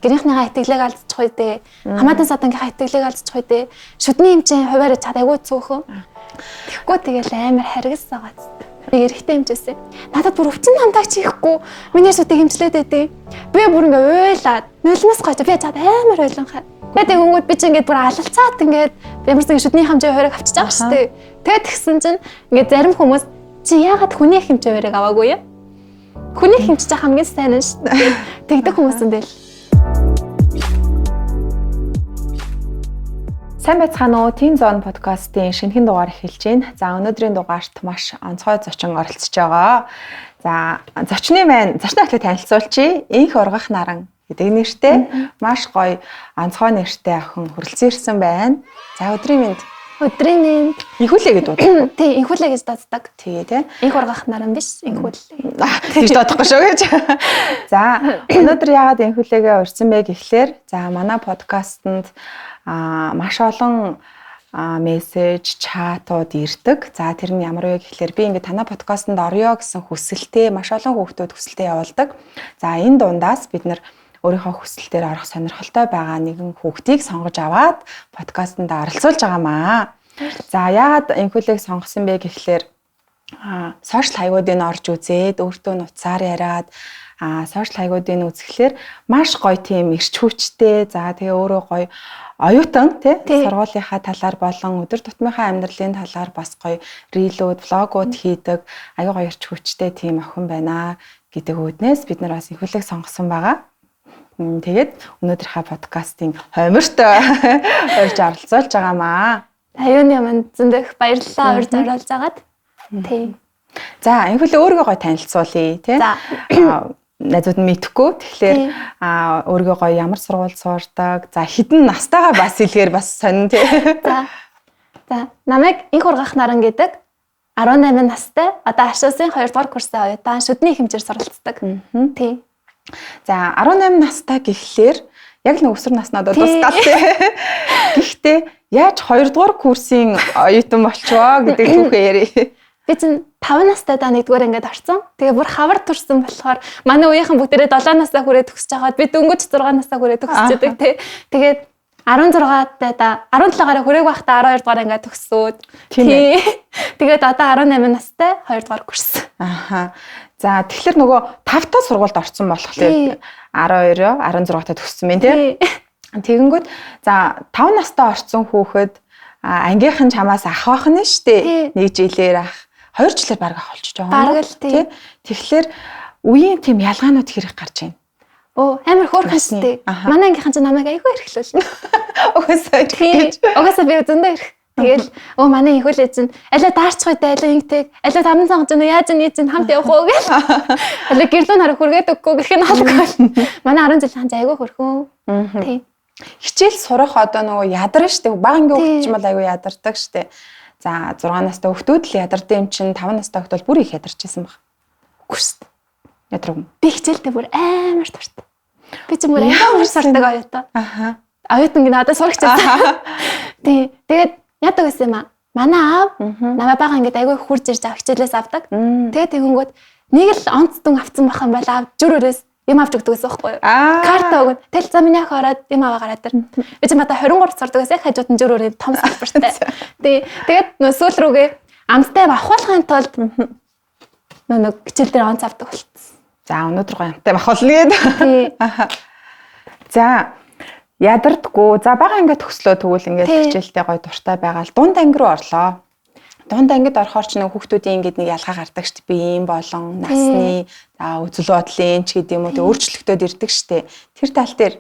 гэрийнхнийгаа итгэлийг алдчих үү дээ. Хамаатан садангийнхаа итгэлийг алдчих үү дээ. Шүдний хэмжээ хуваарь чад айгүй цөөхөн. Тэгэхгүй тэгэл амар харгас байгаа. Би эрэгтэй хэмжээсээ. Надад бүр өвчин хамтаач хийхгүй. Миний сүтийг хэмжлээд байдیں۔ Би бүр ингээ уйлаад нулимс гойж би чад амар ойлонхаа. Тэгээд тэнгүүд би ч ингээд бүр алалцаад ингээд ямарсан шүдний хэмжээ хуваарийг авчиж байгаа шүү дээ. Тэгээд тэгсэн чинь ингээд зарим хүмүүс чи яагаад хүний хэмжээ хуваарийг аваагүй юм? Хүний хэмжиж байгаа хамгийн сайн нь шүү дээ. Тэгдэг хүмүүс юм байл. Сайн байцгаана уу? Team Zone podcast-ийн шинэхэн дугаар эхэлж байна. За өнөөдрийн дугаарт маш онцгой зочин оролцож байгаа. За зочны ахлыг танилцуулъя. Инх ургах наран гэдэг нэртэй маш гоё онцгой нэртэй охин хүрэлцэн ирсэн байна. За өдрийн мэнд. Өдрийн мэнд. Инхүүлээ гэдэг үү? Тий, инхүүлээ гэж дууддаг. Тэгээ тий. Инх ургах наран биш, инхүүлээ. Тэгж дуудахгүй шүү гэж. За өнөөдөр яагаад инхүүлээгээ урьдсан бэ гэхлээр за манай подкастэнд маш олон мессеж, чатууд ирдэг. За тэр нь ямар вэ гэхлээр би ингээд танай подкастэнд орё гэсэн хүсэлтэй маш олон хүүхдүүд хүсэлтэд явуулдаг. За энэ дундаас бид нар өөрийнхөө хүсэлтээр орох сонирхолтой байгаа нэгэн хүүхдийг сонгож аваад подкастэнд оролцуулж байгаамаа. За яагаад инхүүлээг сонгосон бэ гэхлээр сошиал хаягуудыг орж үзээд өөртөө нуцаар яриад сошиал хаягуудыг үзэхлээр маш гоё тийм эрч хүчтэй. За тэгээ өөрөө гоё оюутан тий сургуулийнхаа талаар болон өдөр тутмынхаа амьдралын талаар бас гоё рилүүд, влогууд хийдэг аюу гоё эрч хүчтэй тийм охин байна гэдэг үүднээс бид нар бас инхүүлээг сонгосон байгаа. Тэгээд өнөөдрийнхаа подкастын хойморт орж оролцуулж байгаамаа. Аюуны манд зөндөх баярлалаа орж оролцож агаад. Тий. За инхүүлээ өөрийгөө гоё танилцуулъя тий. Найзууд нь мэдхгүй. Тэгэхээр өөрийгөө гоё ямар сургууль суурдаг. За хэдэн настайгаа бас хэлэхээр бас сонин тий. За намайг инх ургах наран гэдэг 18 настай. Одоо Ашуусын 2 дугаар курсын оюутан шүдний хэмжээр суралцдаг. Тий. За 18 настай гэхлээр яг нэг өсвөр наснаад бас гал тий. Гэхдээ яаж 2 дугаар курсын оюутан болчихвоо гэдэг түүхээ ярив. Би чинь 5 настайдаа 1-р ангид орсон. Тэгээ бүр хавар турсан болохоор манай үеийнхэн бүгдээрээ 7 настай хүрээд төгсөж байгаад би дөнгөж 6 настай хүрээд төгсчихдээ тий. Тэгээд 16-тайдаа 17-аараа хүрээг байхдаа 12 дугаар ангид төгссөөд тий. Тэгээд одоо 18 настай 2 дугаар курс. Аха. За тэгэхээр нөгөө 5 та сургуульд орсон болохоор 12-оо 16-таа төгссөн байна тий. Тэгэнгүүт за 5 настай орсон хүүхэд ангийнхан чамаас ах байх нь штэ. 1 жилээр ах 2 жилээр баг ах болчих жоо. Бараг л тий. Тэгэхээр үеийн тийм ялгаанууд хэрэг гарч байна. Оо амар хөөрхөн штэ. Манай ангийнхан ч намайг айгүй эрхлүүлнэ. Угаасаа эрхлэж. Угаасаа би зөндөө эрх. Тэгэл манай инхүүлээ чинь алиа даарчих үед алиа ингэдэг алиа таван цангаж нь яаж нээж чинь хамт явах уу гэл. Алиа гэрлүүн хараа хүргээд өгөхгүй гэх нь халахгүй. Манай 10 жилийн ханж айгүй хөрхөн. Тий. Хичээл сурах одоо нөгөө ядарна штэ. Бага ангийн хүүхд ч юм бол айгүй ядардаг штэ. За 6 настай хүүхдүүд л ядардаг юм чинь 5 настай хүүхд бол бүр их ядарч байсан баг. Үгүй штэ. Ядраг юм. Би хичээлдээ бүр амар турт. Би ч бүр амар сурдаг оюутан. Аха. Оюутан гинэ одоо сурагч байсан. Тий. Тэгээд яадаг гэсэн юм аа. Манай аав намайг бага ингээд айгүй хурж ирж хичээлээс авдаг. Тэгээд тэгэнгүүт нэг л онцдон авцсан бах юм байл аав зүрээрээс юм авч өгдөг гэсэн байхгүй юу? Карта өгöd. Тэгэл за миний ах ороод юм аваа гараад ир. Би ч мата 23 сурдаг гэсэн хажууд нь зүрээрээ том салбартай. Тэгээд нөө сүүл рүүгээ амттай бахуулахын тулд нөө хичээл дээр онц авдаг болчихсон. За өнөөдөр гоё амттай бахуулна гээд. За ядардггүй. За бага ангид төгслөө тэгвэл ингээд хичээлтэй гоё дуртай байгаа л дунд анги руу орлоо. Дунд ангид орохоор ч нэг хүүхдүүдийн ингээд нэг ялгаа гардаг штеп биеийн болон насны за үзэл бодлын ч гэдэг юм уу тэг өөрчлөлтөд ирдэг штеп. Тэр тал дээр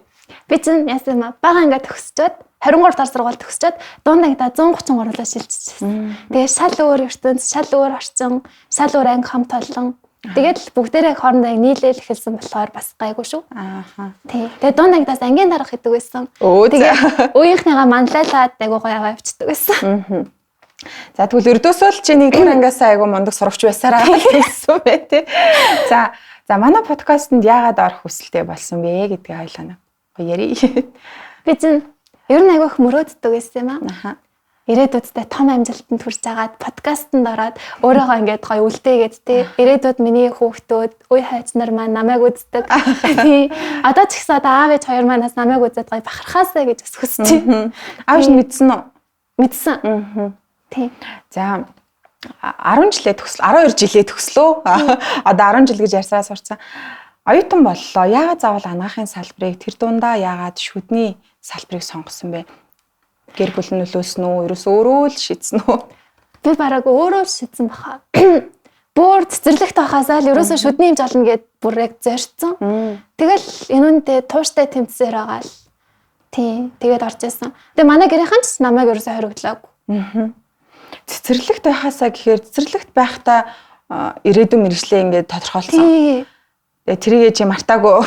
би чинь яасан юм бага ангид төгсчөөд 23 дахь сургууль төгсчөөд дунд ангидаа 133-аар шилжчихсэн. Тэгээд шал өөр ертөнц, шал өөр орчин, шал өөр анги хамт олон. Тэгээд л бүгдээрээ хоорондоо нийлээл эхэлсэн болохоор бас гайгүй шүү. Ааха. Тий. Тэгээд дунд ангидаас ангийн дарах гэдэг байсан. Тэгээд үеийнхнийгаа манлайлаад айгуу гоё аваа авчдаг байсан. За тэгвэл өрдөөсөө л чи 1-р ангиас айгуу мундаг сурагч байсараа гэсэн бэ тий. За манай подкастэнд яагаад орох хүсэлтэй болсон бэ гэдгийг ойлоно. Гоё ярий. Би чинь ер нь айгуух мөрөөддөг байсан юм аа. ирээдүйдээ том амжилтанд хүрч агаад подкастт ороод өөрийгөө ингээд гоё үлдээгээд тий ирээдүйд миний хүүхдүүд үе хайц нар маань намайг үздэг. Тий одоо ч гэсэн одоо аав ээж хоёр манаас намайг үзээд гоё бахархаасаа гэж хүсэж байна. Аав нь мэдсэн үү? Мэдсэн. Тий. За 10 жилээ төгсөл 12 жилээ төгслөө. Одоо 10 жил гэж ярьсараа сурцсан. Оюутан боллоо. Яагаад заавал анагаахын салбарыг тэр дундаа яагаад шүдний салбарыг сонгосон бэ? Гэр бүл нь нөлөөсөн үү? Ерөөс өөрөө л шийдсэн үү? Би бараг өөрөө л шийдсэн баха. Бүр цэцэрлэгт байхасаа л ерөөсөө шүдний хэмж олно гэд бүр яг зорьцсон. Тэгэл энүүндээ тууштай тэмцсээр байгаа л. Тий. Тэгээд орж исэн. Тэгээ манай гэрийнхэн ч намайг ерөөсөө хориглоогүй. Цэцэрлэгт байхасаа гэхээр цэцэрлэгт байхдаа ирээдүйн мэргэжлээ ингээд тодорхойлсон. Тий. Тэрийгээ чи мартаагүй.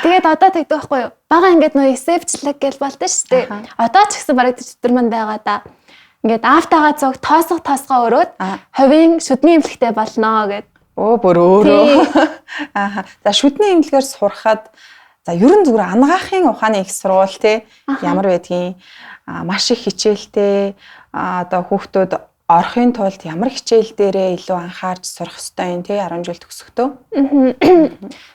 Тэгээд одоо тэгдэг байхгүй юу? Бага ингээд нөө эсэвчлэг гэж болдсон шүү дээ. Одоо ч гэсэн бараг тэр манд байгаа да. Ингээд аавтайгаа зөв тоосгоо өрөөд хувийн шүдний эмнэлэгтэй болно гэд. Бүр өөрөө. За шүдний эмнэлгээр сурахад за ерөн зүгээр анагаахын ухааны их сургууль те ямар байдгийг маш их хичээлтэй одоо хүүхдүүд орохын тулд ямар хичээл дээрээ илүү анхаарч сурах ёстой юм тий 10 жил төгсөхдөө.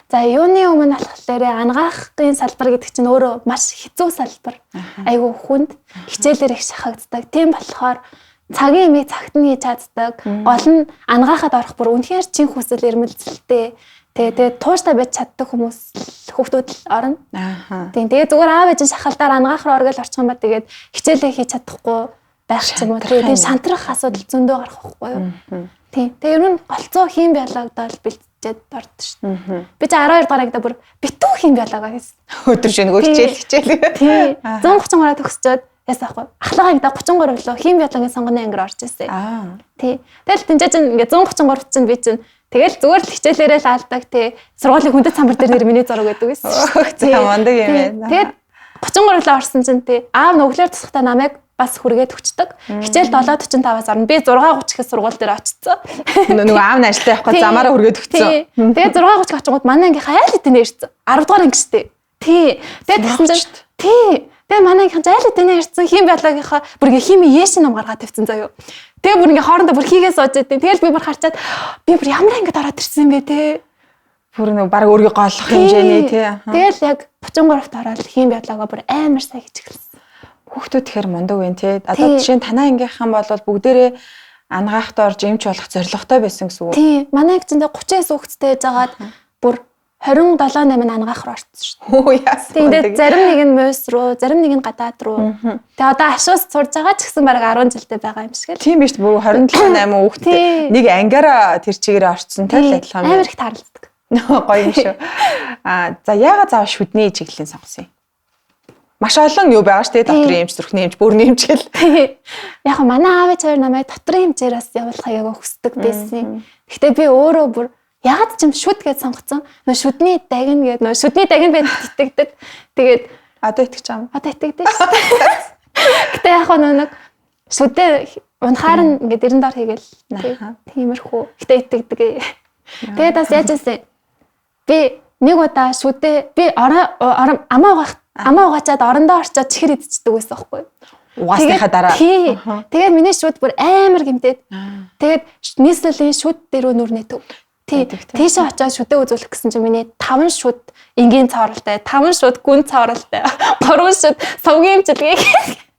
За юуны өмнө болохоор анагаахын салбар гэдэг чинь өөрөө маш хэцүү салбар. Айгу хүнд хичээлээр их шахагддаг. Тийм болохоор цагийн имийг цагт нь хийж чаддаг. Гол нь анагаахад орох бүр үнэхээр чин хүсэл эрмэлзэлтэй. Тэгээд тууштай байж чаддаг хүүхдүүд орно. Тэгээд зүгээр аав ээж шахалдаар анагаах руу оргол орчих юм ба тэгээд хичээлээ хийж чадахгүй байх ч юм уу. Тэгээд шантрах асуудал зөндөө гарах байхгүй юу? Тийм. Тэгээд ер нь голцоо хим биологид бэлтжээд ордог шүү дээ. Би ч 12 дугаар ангида бүр битүү хим биологи гэсэн. Өдөр шөнөгүй хичээл. Тийм. 130 гараа төгсчөөд яасан байхгүй. Ахлах ангида 33 лөө хим биологийн сонгоны ангир орж ирсэн. Тийм. Тэгэл тэнцээ чинь ингээ 133 чинь би чинь тэгэл зүгээр л хичээлээрээ л алдаг тий. Сургуулийн хүндэт самбар дээр нэр миний зураг байдаг гэсэн. Тийм мандаг юм байна. Тэгээд 33 лөө орсон чинь тий. Аав нүглээр тусахтаа намайг бас хүргээд өчтдөг. Хичээл 7:45-аас орно. Би 6:30 гэхэд сургууль дээр очсон. Нөгөө аав нь ажилдаа явахгүй замаараа хүргээд өгсөн. Тэгээд 6:30 очингууд манай ангийнхаа айл хэдийнэ ирсэн. 10 дугаар анги штэ. Тий. Тэгээд тэгсэн чинь тий. Тэгээд манай ангийнхан айл хэдийнэ ирсэн. Хим биологийнхаа бүр ингээ хими яэш ном гаргаад тавьсан заяа. Тэгээ бүр ингээ хоорондоо бүр хийгээ сууж идэв. Тэгэл би бүр харчаад би бүр ямар ангид ороод ирсэн юм бэ те. Бүр нэг баг өөрийгөө голох хэмжээний тий. Тэгэл яг 33-т ороод хим биологоо бүр амар сайн хийж эхэлсэн. Хүүхдүүд тэгэхээр мундаг вэ те. Одоо жишээ нь танаа ангийнхан бол бүгдээрээ анагаахт орж эмч болох зорилготой байсан гэсэн үг. Тий. Манай эгчэндээ 39 хүүхэдтэй байжгаад бүр 27-8 анагаах руу орсон шүү дээ. Оо яасан. Тэгээд зарим нэг нь мөс руу, зарим нэг нь гадаад руу. Тэгээ одоо ашуус сурж байгаа ч гэсэн бараг 10 жилдээ байгаа юм шиг л. Тийм биш бүр 27-8 хүүхэдтэй нэг ангиараа тэр чигээрээ орцсон те л адилхан. Амар их тааралцдаг. Гоё юм шүү. За яагаад заавал шүдний чиглэлийн сонгосон юм? Маш олон юу байгаа шүү дээ. Доторын эмч, зүрхний эмч, бүрний эмч гэл. Яг нь манай аав ээж хоёр намайг доторын эмчээр бас явуулахыг яг хүсдэг байсан. Гэхдээ би өөрөө бүр ягаад ч юм шүд гэж сонгоцсон. Нөө шүдний дагин гэдэг нөө шүдний дагин байдаг итгэдэг. Тэгээд одоо итгэж байгаа юм. Одоо итгэдэг шүү дээ. Гэтэ яг нэг шүдээ унахаар нь ингээд эрен дор хийгээл. Тиймэрхүү. Гэтэ итгэдэг. Тэгээд бас яаж ийсэн. Би нэг удаа шүдээ би амаа угаачаад орондоо орчоод чихэр идчихдэг байсан байхгүй юу? Угаасныхаа дараа. Тэгээд миний шүд бүр амар гэмтээд. Тэгээд нийслэлийн шүд дээрөө нүр нэтэв. Тийшээ очиод шүдээ үзүүлэх гэсэн чинь миний 5 шүд энгийн цаавралтай, 5 шүд гүн цаавралтай, 3 шүд совгийн эмчилгээ.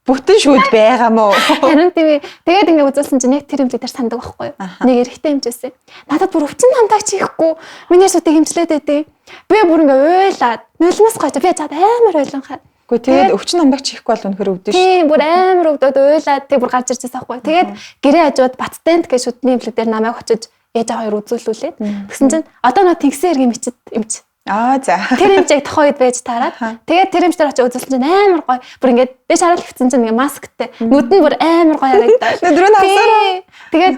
Бүтэн шүд байгаа мó. Харин тийм. Тэгээд ингээ үзүүлсэн чинь яг тэр эмчилгээ санддаг байхгүй юу? Нэг эрэгтэй эмчээсээ. Надад бүр өвчин хамтагч хийхгүй. Миний шүдийг эмчлээд байдیں۔ Би бүр ингээ уйлаад нулимс гойж би цаад амар уйланхаа. Гэхдээ тэгээд өвчин хамдагч хийхгүй бол үнэхээр өвдөн шүү. Тийм бүр амар өвдөд уйлаад тэг бүр гарч ирчихсэн байхгүй. Тэгээд гэрээ хажууд Баттент гэж шүдний эмнэлэг дээр намайг очиж ээж аваа хоёр үзүүлүүлээд. Тэгсэн чинь одоо нөө тэнгисийн эргийн мичэд эмч. За. Тэр эмчийг тохоо үед байж таараад. Тэгээд тэр эмчтэр очиж үзүүлсэн чинь амар гоё. Бүр ингээд дэш хараад хөвцөн чинь ингээ масктай. Нүд нь бүр амар гоё харагдаад. Нүдрөө нь хасаар. Тэгээд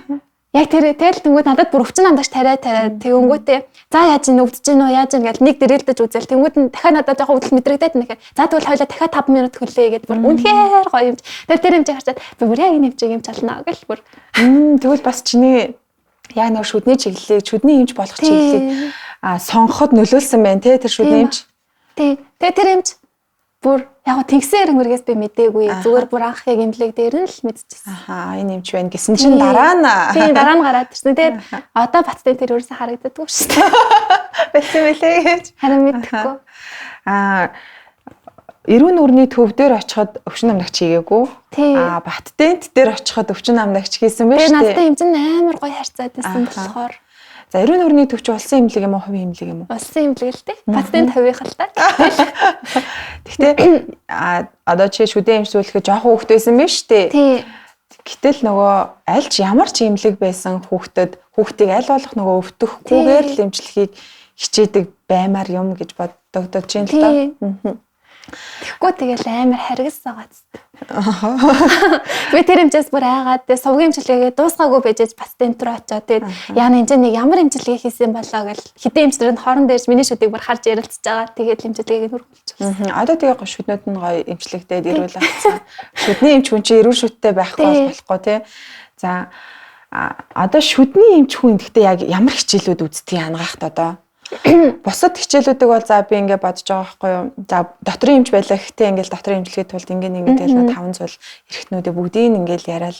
яг тэр тэл тэнгууд надад бүр өвчин хамдагч тариа тэгэнгүүтээ за яаж ин өвдөж гин үү яаж ин гэж нэг дэрэлдэж үзэл тэнгууд нь дахиад надад жоохон өвдөл мэдрэгдээд нэхэ за тэгвэл хоёлаа дахиад 5 минут хөлөө гэд бүр үнэхээр гоё юмч тэр эмчийг харчаад би бүр яг энэ эмчийг юмч ална гэл бүр тэгвэл бас чиний яг нэг шүдний чиглэлийг шүдний эмч болох чиглэлийг сонгоход нөлөөлсөн байна те тэр шүдний эмч тий тэгээ тэр эмч бүр яг тэнгисээр мэргээс би мэдээгүй. Зүгээр бүр анх яг имлэг дээр нь л мэдчихсэн. Ахаа энэ эмч байна гэсэн чинь дараа нь. Тийм дараа нь гараад ирсэн. Тэгээд одоо баттын тэр өөрөөсөө харагддаг шүү дээ. Бэлсэн мэлээ гэж. Харин мэдхгүй. Эрүүн үрний төв дээр очиход өвчин намнагч хийгээгүй. Бат тент дээр очиход өвчин намнагч хийсэн байж тээ. Тэгээд надтай эмзэн амар гоё харьцаад байсан болохоор. За эрүүн үрний төвч улсын имлэг юм уу, хувийн имлэг юм уу? Улсын имлэг л дээ. Патент хувийнх л та. Гэхдээ одоо чи шүдэн эмчүүлэхэд жоохон хүүхэд байсан биз дээ. Тий. Гэтэл нөгөө аль ч ямар ч имлэг байсан хүүхдийг аль болох нөгөө өвтөхгүйгээр л эмчлэхийг хичээдэг баймаар юм гэж бодогдож байна л да. Тэгэхгүй тэгэл амар харгас байгаа зү. Би тэр эмчээс бүр айгаад тэгээ сувгийн эмчилгээгээ дуусгаагүй байжээж пациент руу очиод тэгээд яана энэ нэг ямар эмчилгээ хийсэн болоо гэл хэдэн эмчнэрийн хооронд дээрж миний шүдийг бүр харж ярилцж байгаа. Тэгээд эмчилгээг хөргүүлчихсэн. Одоо тэгээ шүднүүд нь гоё эмчлэгдээд ирүүл авцсан. Шүдний эмч хүн чи эрүүл шүдтэй байхгүй болохгүй тий. За одоо шүдний эмч хүн гэхдээ яг ямар хичээлүүд үздгийг ангаахт одоо бусад хичээлүүдийг бол за би ингээд бодож байгаа байхгүй юу. За доторын эмч байлаа гэхдээ ингээд доторын эмчилгээний тулд ингээд тэл 5 зүйл эрхтнүүдээ бүгдийг ингээд яриад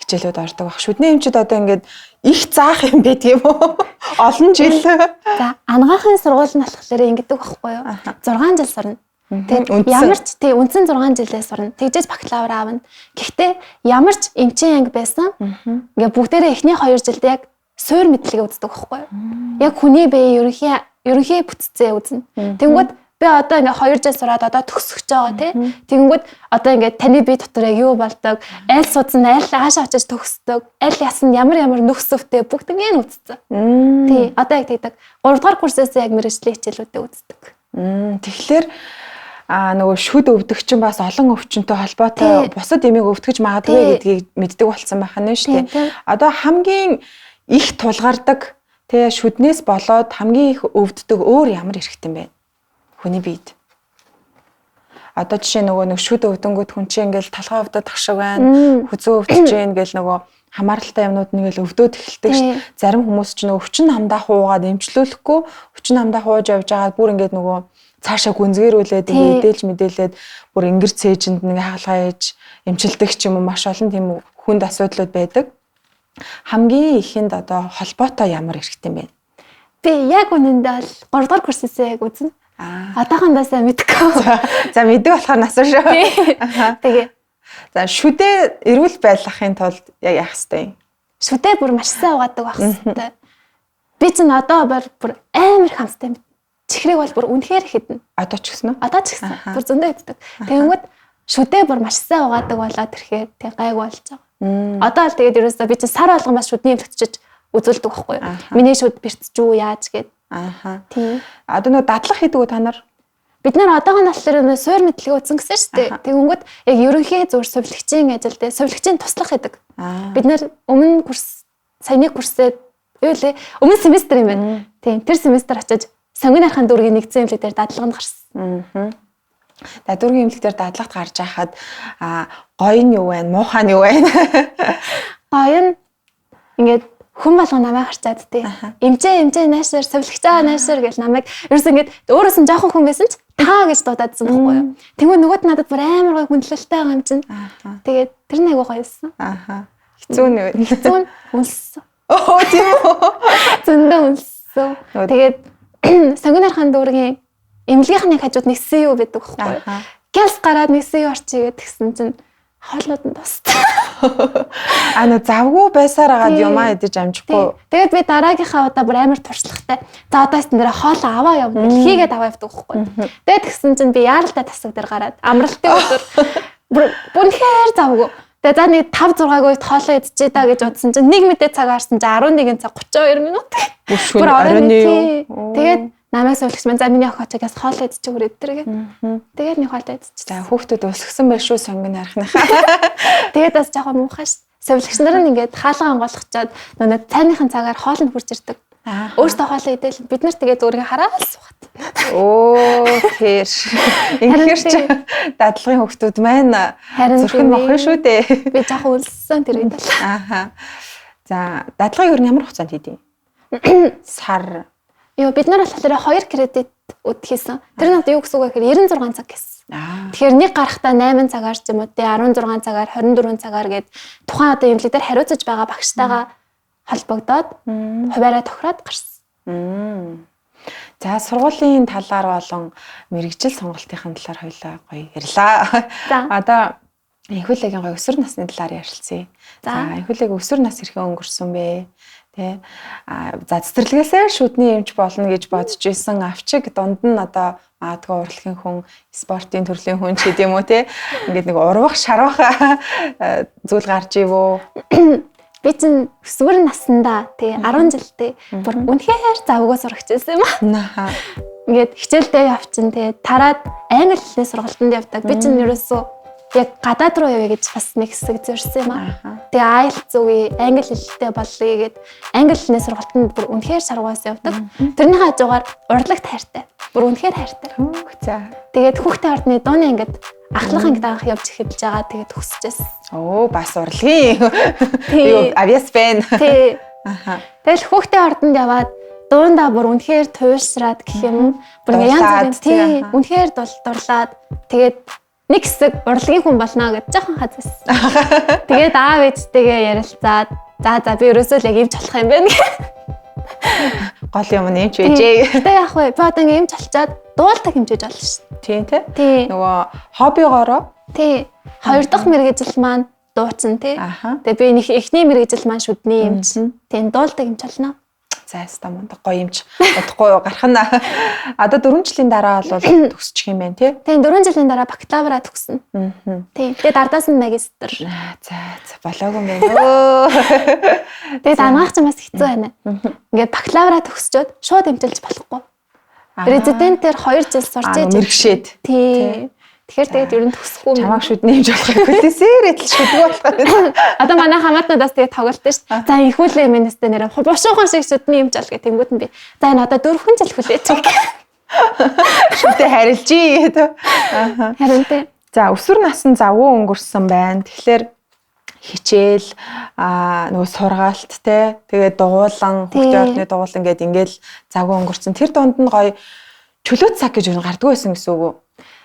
хичээлүүд ордог баг. Шүдний эмчид одоо ингээд их заах юм байдаг юм уу? Олон жил. За ангаахын сургууль нь болохоор ингэдэг байхгүй юу. 6 жил сурна. Тэгээд ямар ч тий үндсэн 6 жилээ сурна. Тэгжээж бакалавр аавна. Гэхдээ ямар ч эмчийн анги байсан ингээд бүгдээрээ эхний 2 жилд яг суур мэдлэгээ үздэг байхгүй юу? Яг хүний бие ерөнхий бүтцээ үзнэ. Тэнгүүд би одоо ингээ 2 жил сураад одоо төгсөж байгаа тий. Тэнгүүд одоо ингээ таны бие дотор яг юу болдог, аль судсан, аль хаашаа очиж төгсдөг, аль ясна ямар нөхцөвтэй бүгднийг нь үзсэн. Тий. Одоо яг тэгдэг. 3 дугаар курсээс яг мэргэжлийн хичээлүүдээ үздэг. Тэгэхээр нөгөө шүд өвдөгчин бас олон өвчнөд холбоотой бусад эмийг өвдгөж магадгүй гэдгийг мэддэг болсон байх нь шүү дээ. Одоо хамгийн их тулгардаг тэгээ шүднээс болоод хамгийн их өвддөг өөр ямар эрхт юм бэ? Хүний биед. Одоо жишээ нэг шүд өвдөнгүүд хүн чинь ингээл толгой өвдөд тагшиг байна, хүзүү өвдөж гин гэл нөгөө хамааралтай юмнууд нэгэл өвдөд эхэлдэг ш. Зарим хүмүүс чинь өвчин хамдаа хуугаад эмчлүүлэхгүй, өвчин хамдаа хууж явж байгаа бүр ингээд нөгөө цаашаа гүнзгэрүүлээд мэдээлж мэдээлээд бүр ингэр цээжинд нэг хаалгаа ээж эмчилдэг ч юм уу маш олон тийм хүнд асуудлууд байдаг. Хамгийн ихэнд одоо холбоотой ямар эрхт юм бэ? Би яг үнэндээ бол 3 дугаар курсээсээ яг үзнэ. Одоохондоосаа мэдгүй. За мэддэг болохоор насаа шүү. Тэгээ. За шүдээ эрүүл байлгахын тулд яг яах ёстой юм? Шүдээ бүр маш сайн угаадаг байх ёстой. Би чинь одоо бүр амар хамстай. Чихрийг бол бүр үнэхээр хіднэ. Одоо ч гэсэн үү? Одоо ч гэсэн. Бүр зөндөө иддэг. Тэгэнгүүт шүдээ бүр маш сайн угаадаг болоод ирэхээр тэг гайг болж байгаа. Одоо л тэгээд ерөөсөө би чинь сар болгон бас шүдний эмчилж үзүүлдэг байхгүй юу? Миний шүд бэртэж юу яаж гээд. Тийм. Одоо нөө дадлах хийдэг үү та нар? Бид нар одоогоо болохоор нөө суур мэдлэгээ үзэн гэсэн шүү дээ. Тэгэнгүүт яг ерөнхий зүгээр сувлагчийн ажил дээр сувлагчийн туслах гэдэг. Бид нар өмнө курс саяны курсээ юу лээ? Өмнө семестр юм байна. Тийм. Тэр семестр очиж сонгон архын дүүргийн нэгдсэн эмнэлэг дээр дадлаганд гарсан. Дадваргийн эмнэлэг дээр дадлагт гарч байхад гоё нь юу вэ? Муухай нь юу вэ? Гоё нь ингээд хүн болго намайг харцаад тий. Эмчээ наашаар сувлагчаа наашаар гэж намайг ерөөс ингээд өөрөөс нь жоохон хүн байсан ч таа гэж дуудаадсан байхгүй юу. Тэгвэл нөгөөд надад бүр амар гоё хүндлэлтэй байгаа юм чинь. Тэгээд тэр нэг гоё байсан. Хэцүү нэ. Хэцүү үнссэн. Оо тийм үү. Зөндөө үнссэн. Тэгээд сонгон архын дүүргийн эмнэлгийнхний хажууд нэг CEO байдаг байхгүй юу. Гэлс гараад нэг CEO орчигээд тэгсэн чинь хоолнууд нь тустай. Нөө завгүй байсаар агаад юмаа идэж амжихгүй. Тэгээд би дараагийнхаа удаа бүр амар туршлагатай. За одоо эстэн дээр хоол аваа явна. Хийгээд аваа явдаг байхгүй. Тэгээд тэгсэн чинь би яаралтай тасаг дээр гараад амралтын өдөр бүнхээр завгүй. Тэгээд за нэг 5-6 үед хоолоо идчихээ даа гэж бодсон чинь 1 мэдээ цаг харсан чинь 11 цаг 32 минут. Бүр оройн. Тэгээд намайг суулгч маань за миний охоочоогоос хоолоо идчих өөр өдргээ. Тэгээд нэг хоолоо идчих. За хүүхдүүд өсгсөн байх шүү сонгон архныхаа. Тэгээд бас жоохон муухай ш. Сувлагч нар нь ингээд хаалгаа онгойлгочоод нөгөө цайныхын цагаар хоолнд хурж ирдэг. Өөртөө хоолоо идээл бид нар тэгээд өөрийгөө хараад суугаад. Оо тэр. Инхээр ч дадлагын хүүхдүүд маань зүрхэн мохно шүү дээ. Би жоохон өлссөн тэр үед л. За дадлагыг юу ямар хугацаанд хийдэг? Сар Йоо бид нар болохоор 2 кредит өд хийсэн. Тэр нь одоо юу гэсэн үг вэ гэхээр 96 цаг гэсэн. Тэгэхээр нэг гарахтаа 8 цагаар ч юм уу тий 16 цагаар 24 цагаар гээд тухайн одоо эмнэлэг дээр хариуцаж байгаа багштайгаа холбогдоод хуваараа тохироод гарсан. За сургуулийн талаар болон мэрэгжил сонголтын талаар хоёлаа гоё ярьлаа. Одоо энхүүлэгийн гоё өсвөр насны талаар ярилцъя. За энхүүлэг өсвөр нас хэрхэн өнгөрсөн бэ? Тэ. За цэцэрлэгээсээ шүдний эмч болно гэж бодож исэн авчиг дунд нь одоо магадгүй урлагийн хүн, спортын төрлийн хүн ч гэдэм үү те. Ингээд нэг урвах, шарвах зүйл гарч ивөө. Би чинь өсвөр наснда тий 10 жилдээ бүр үнэхээр завгүй сурагч байсан юм аа. Ингээд хичээлдээ явчин тий тараад англи хэлний сургалтанд явдаг. Би чинь ерөөсөө яг гадаад руу явъя гэж бас нэг хэсэг зорьсон юм аа. Тэгээ IELTS үгүй англи хэлтэй болъё гэд англи хэлний сургалтанд бүр үнэхээр шаргаас явдаг. Тэрний хажуугаар урлагт хайртай. Бүр үнэхээр хайртай. За. Тэгээд хүүхдээ ордны дууны ангид ахлах ангид анх явж эхэлж байгаа. Тэгээд төгсчихсэн. Оо бас урлагийн. Юу авиас фэн. Тий. Тэгэл хүүхдээ ордонд яваад дуундаа бүр үнэхээр туйлшраад гэх юм. Бүр янз бүрийн тий үнэхээр дурлаад тэгээд нэг хэсэг урлагийн хүн болно гэж жоохон хазсан. Тэгээд аав ээжтэйгээ ярилцаад за би ерөөсөө л яг эмч болох юм байна гэх. Гол юм нэмч байжээ. Гэтэ яах вэ? Би одоо ингээ эмч болчоод дуулдаг хэмжээж болно шүү дээ. Тийм. Нөгөө хоббигоороо. Тий. 2 дахь мэргэжил маань дуучин тий. Тэгээ би нэг эхний мэргэжил маань шүдний эмч. Тийм дуулдаг эмч болно. За яста мундаг гоё эмч бодохгүй юу гарах нь. Одоо 4 жилийн дараа бол төгсчих юм байна тий. Тийм 4 жилийн дараа бакалавра төгснө. Тийм. Тэгээд ардаас нь магистр. За болоогүй юм байна. Тэгээд ангаах ч бас хэцүү байна. Ингээд бакалавра төгсчөөд шууд эмчилж болохгүй. Резидентээр 2 жил сурч ээж. Мэргэшээд. Тийм. Тэгэхээр тэгээд ер нь төгсөхгүй юм. Чамаг шүдний эмч болох юм. Тэсээр эдэл шүдгүй болохоор. Одоо манай хамаатнуудаас тэгээд тоглолт шүү дээ. За ихүүлээ министр нэрээ бушуухан шиг шүдний эмч бол гэх тэнгууд нь би. За энэ одоо 4 жил хүлээч. Шүдээ харилжий гэдэг. Харин тий. За өсвөр насны завгүй өнгөрсөн байна. Тэгэхээр хичээл нөгөө сургаалт те тэгээд дугуулan хүүхдийн ордны дугуулan гэдэг ингээл завгүй өнгөрсөн. Тэр дунд нь гоё чөлөө цаг гэж юу гардггүй байсан гэсэн үг үү?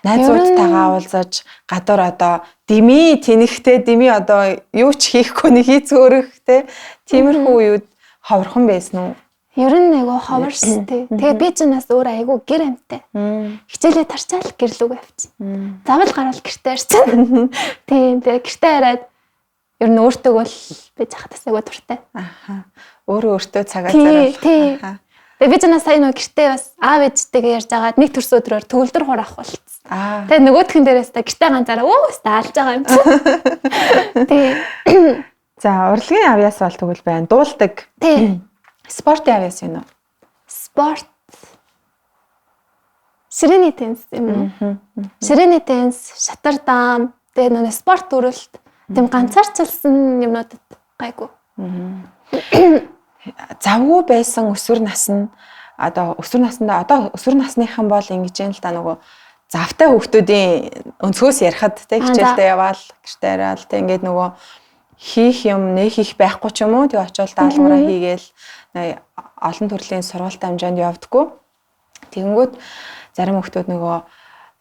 Найзуудтайгаа уулзаж гадар одоо дими тэнэгтэй дими одоо юу ч хийхгүй нэг хийцөөрөх те тиймэрхүү үед ховорхон байсан уу? Ер нь айгу ховорс те. Тэгээ би ч нас өөр айгу гэр амтай. Хичээлээ тарчаал гэрлүүг авчихсан. Завал гарвал гэртээ ирсэн. Тийм тэгээ гэртээ хараад ер нь өөртөө бол би захтас айгу туртай. Өөрөө цагаа заруулах. Тэгээ би ч нас сайн нөгөө гэртээ бас аав ээжтэйгээ ярьж байгаад нэг төрс өдрөөр төгөлдөр хурах болцсон. Тэгээ нөгөөхөн дээрээс та гэртээ ганцаараа алж байгаа юм чи. Тэгээ. За урлагийн авьяас бол тэгвэл байна. Дуулдаг. Тий. Спортын авьяас юм уу? Спорт. Ширээний теннис юм уу? Ширээний теннис, шатардаам, тэгээ нөгөө спорт төрөлт тэм ганцаарчилсан юмнуудад гайгүй. Завгүй байсан өсвөр насны одоо өсвөр насныхан бол ингэж юм л та нөгөө завтай хүүхдүүдийн өнцгөөс ярихад те хичээлдээ яваал гэртээ яриад те ингээд нөгөө хийх юм нэг хийх байхгүй ч юм уу тэг очиод даалгавраа хийгээл олон төрлийн сургалт амжаанд явдггүй. Тэгэнгүүт зарим хүүхдүүд нөгөө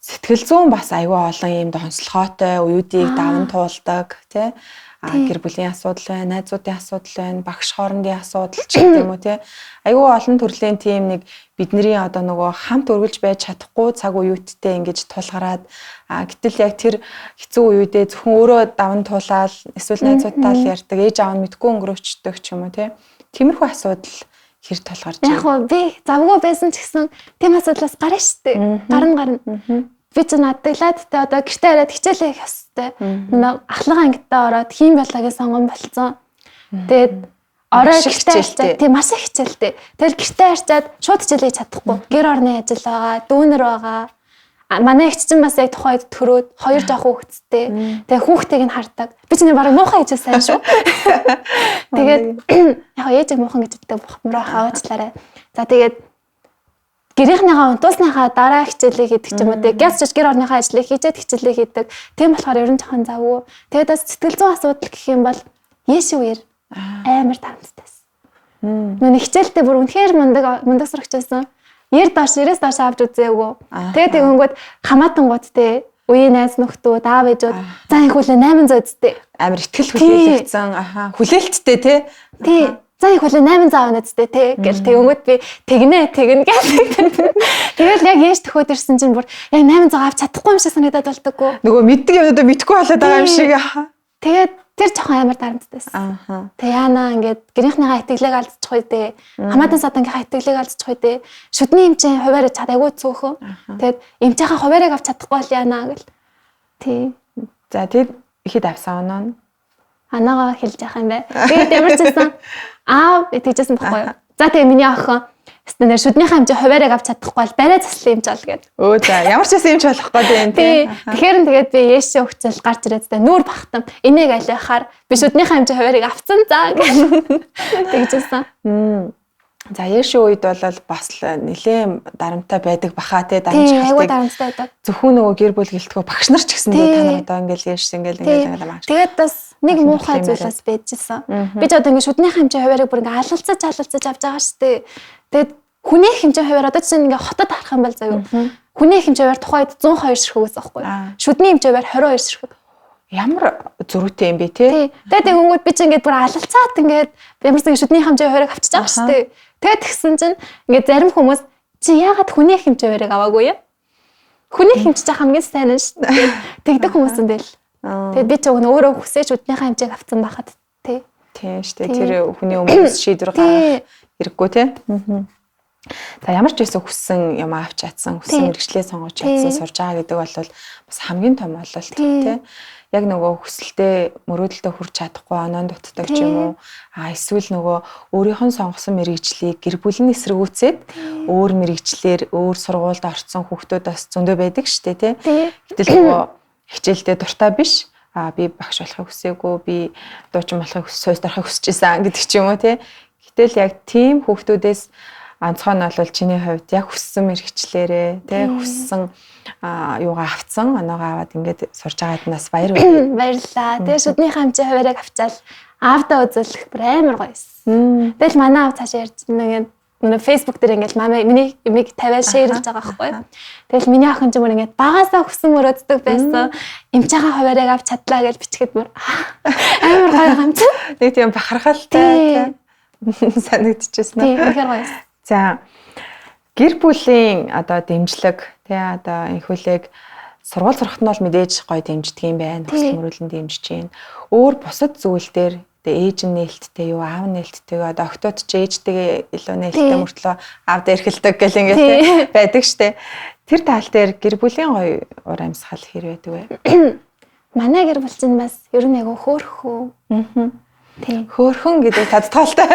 сэтгэл зүйн бас аюу олон юм донцлогоотой уюудыг даван туулдаг те гэр бүлийн асуудал байна, найзуудын асуудал байна, багш хоорондын асуудал ч гэх юм уу тий. Айгүй олон төрлийн тийм нэг бидний одоо нөгөө хамт өргөлж байж чадахгүй цаг үеүдтэй ингэж тулгараад гэтэл яг тэр хэцүү үеүдээ зөвхөн өөрөө даван туулаад эсвэл найзуудтай л ярьдаг, ээж аав нь мэдгүй өнгөрөөчдөг ч юм уу тий. Тиймэрхүү асуудал хэр тулгарч байна. Яг гоо би завгүй байсан ч гэсэн тийм асуудлаас гарна штэ. Гарна. Би ч надтай тэ одоо гэртээ хараад хичээлээ хийх ёстой. Ахлах ангидаа ороод хийм болоогийн сонгон болцсон. Тэгээд орой гэртээ харчаад тийм маш их хичээлтэй. Тэгэл гэртээ харчаад шууд хичээлээ чадахгүй. Гэр орны ажил байгаа, дүүнер байгаа. Манай эгч чинь бас яг тухайд төрөөд 2 жоох хүүхэдтэй. Тэгээ хүүхдийг нь хардаг. Би ч нэг барыг муухан гэж сайн шүү. Тэгээд яг ээжийг муухан гэж ütдэг мураа хаваачлаарай. За тэгээд гэрийнхнийгаа унтуулсныхаа дараа хичээлээ хийдэг ч юм уу те гяс чиж гэр орныхаа ажлыг хийжээд хичээлээ хийдэг. Тийм болохоор ер нь жоохон завгүй. Тэгээд бас сэтгэл зүйн асуудал гэх юм бол Есүс үеэр амар тарамтайсэн. Нүн хичээлдээ бүр үнэхээр мундаг сурагч байсан. 90-аас доош авч үзээгүй. Тэгээд тэгэнгүүт хамаатангууд те үеийн найз нөхдүүд, аав ээжүүд за их хүлээ 800 үсттэй. Амар ихтгэл хүлээлгдсэн. Хүлээлттэй те. Тий. За их хүлээ 800 авна үсттэй те гэл тэгэнгүүт би тэгнэ гэл. Тэгэл яг яаж төхөөд ирсэн чинь бүр яг 800 авч чадахгүй юм шиг санагдаад болдоггүй. Нөгөө мэддэг юмудаа мэдгүй болоод байгаа юм шиг. Тэгээд тэр жоохон амар дарамтдайсэн. Тэг яана ингээд гэрийнхнийхээ итгэлийг алдчих үедээ хамаатан садангийнхаа итгэлийг алдчих үедээ шүдний эмчийн хуваарь чадаагүй цөөхөн. Тэгэд эмчийнхаа хуваарийг авч чадахгүй бол яана гэл. Тий. За тэгэд ихэд авсан оноо. Анаага хэлж яах юм бэ? Тэгээд ямарчсан аав тэгжсэн баггүй юу? За тэгээ миний охин Стэнэр шүднийхээ хэмжээ хуваарийг авч чадахгүй бол барай заслын юмч бол гээд. Өө за ямар ч байсан юмч болох гээд байна тий. Тэгэхээр тэгээд би яшээ өгчөл гарч ирээд тэ нүүр бахтам энийг алихаар би шүднийхээ хэмжээ хуваарийг авцсан заа гэж тэгжсэн. За яшээ үед бол бас нэлээд дарамттай байдаг баха тий дарамж хатыг. Айгуу дарамттай байдаг. Зөвхөн нөгөө гэр бүл гэлтгөө багш нар ч гэсэн та нар одоо ингээл яш ингээл маш. Тэгээд бас нэг муухай зүйлс байжсэн. Би ч одоо ингээд шүднийхээ хэмжээ хуваарийг бүр ингээд алалцаж авч байгаа штэ. Тэгээд хүний хэмжээ хуваар одоо чинь ингээ хотод харах юм бол заяа. Хүний хэмжээ хуваар тухайд 102 ширхэг байсан байхгүй юу? Шүдний хэмжээ хуваар 22 ширхэг. Ямар зөрүүтэй юм бэ те? Тэгээд тэгэнгүүт би чинь ингээ бүр алалцаад ингээ ямарсан шүдний хэмжээ хуваарыг авчиж байгаа шүү дээ. Тэгээд тэгсэн чинь ингээ зарим хүмүүс чи яагаад хүний хэмжээ хуваарыг аваагүй юм? Хүний хэмжээ хамгийн сайн нь шүү дээ. Тэгдэг хүмүүс юм байл. Тэгээд би ч өөрөө хүсэж шүднийхээ хэмжээг авсан байхад те. Тийм шүү дээ. Тэр хүний өмнөөс шийдвэр гаргах хэрэггүй те. За ямар ч байсан хүссэн юм авч чадсан, хүссэн мэрэгчлээ сонгож чадсан, сурж байгаа гэдэг бол бас хамгийн том ололт тий. Яг нөгөө хүсэлтэд мөрөөдөлтөд хүрч чадахгүй оноо дутдаг ч юм уу. Эсвэл нөгөө өөрийнх нь сонгосон мэрэгжлийг гэр бүлийн эсэргүүцээд өөр мэрэгчлэр өөр сургуульд орсон хүүхдүүд бас зөндөө байдаг шүү дээ тий. Гэтэл нөгөө хичээлдээ дуртай биш. Би багш болохыг хүсээгүй, би дуучин болохыг сойс дарахыг хүсэж исэн гэдэг ч юм уу тий. Гэтэл яг тийм хүүхдүүдээс онцгой нь бол чиний хувьд яг хүссэн мэрэгчлэрээ тий хүссэн юугаа авцсан оноогоо аваад ингээд сурж байгаад нас баярлалаа. Баярлалаа. Тэгээ шүднийхээ хэмжээ хуваарийг авчаал аавдаа үзүүлэх бүр амар гоёсэн. Тэгэл манай аав цааш ярьж нэг Facebook дээр ингээд миний имийг тавиад шеэрлж байгаа байхгүй. Тэгэл миний охин ч юм уу ингээд багасаа хүссэн мөрөөддөг байсан. Эмчийнхаа хуваарийг авч чадлаа гэж бичгээд бүр амар гоё юм чинь. Нэг тийм бахархалтай санагдчихсэн. Тийм ихэр гоёсэн. За гэр бүлийн одоо дэмжлэг тий одоо энхүүлэг сургууль сурахт нь бол мэдээж гоё дэмждэг юм байна. Хүсэл мөрөөдлөнд дэмжиж байна. Өөр бусад зүйл дээр тэгээ ээж нь нээлттэй юу, аав нь нээлттэй юу, одоо октод ч ээжтэйгээ илүү нээлттэй мөртлөө аавд эрхэлдэг гэл ингээд байдаг штэ. Тэр тал дээр гэр бүлийн гоё уур амьсгал хэр байдаг вэ? Манай гэр бүл чинь бас ер нь айгу хөөрхөө. Тийм. Хөөрхөн гэдэг тодтолтой.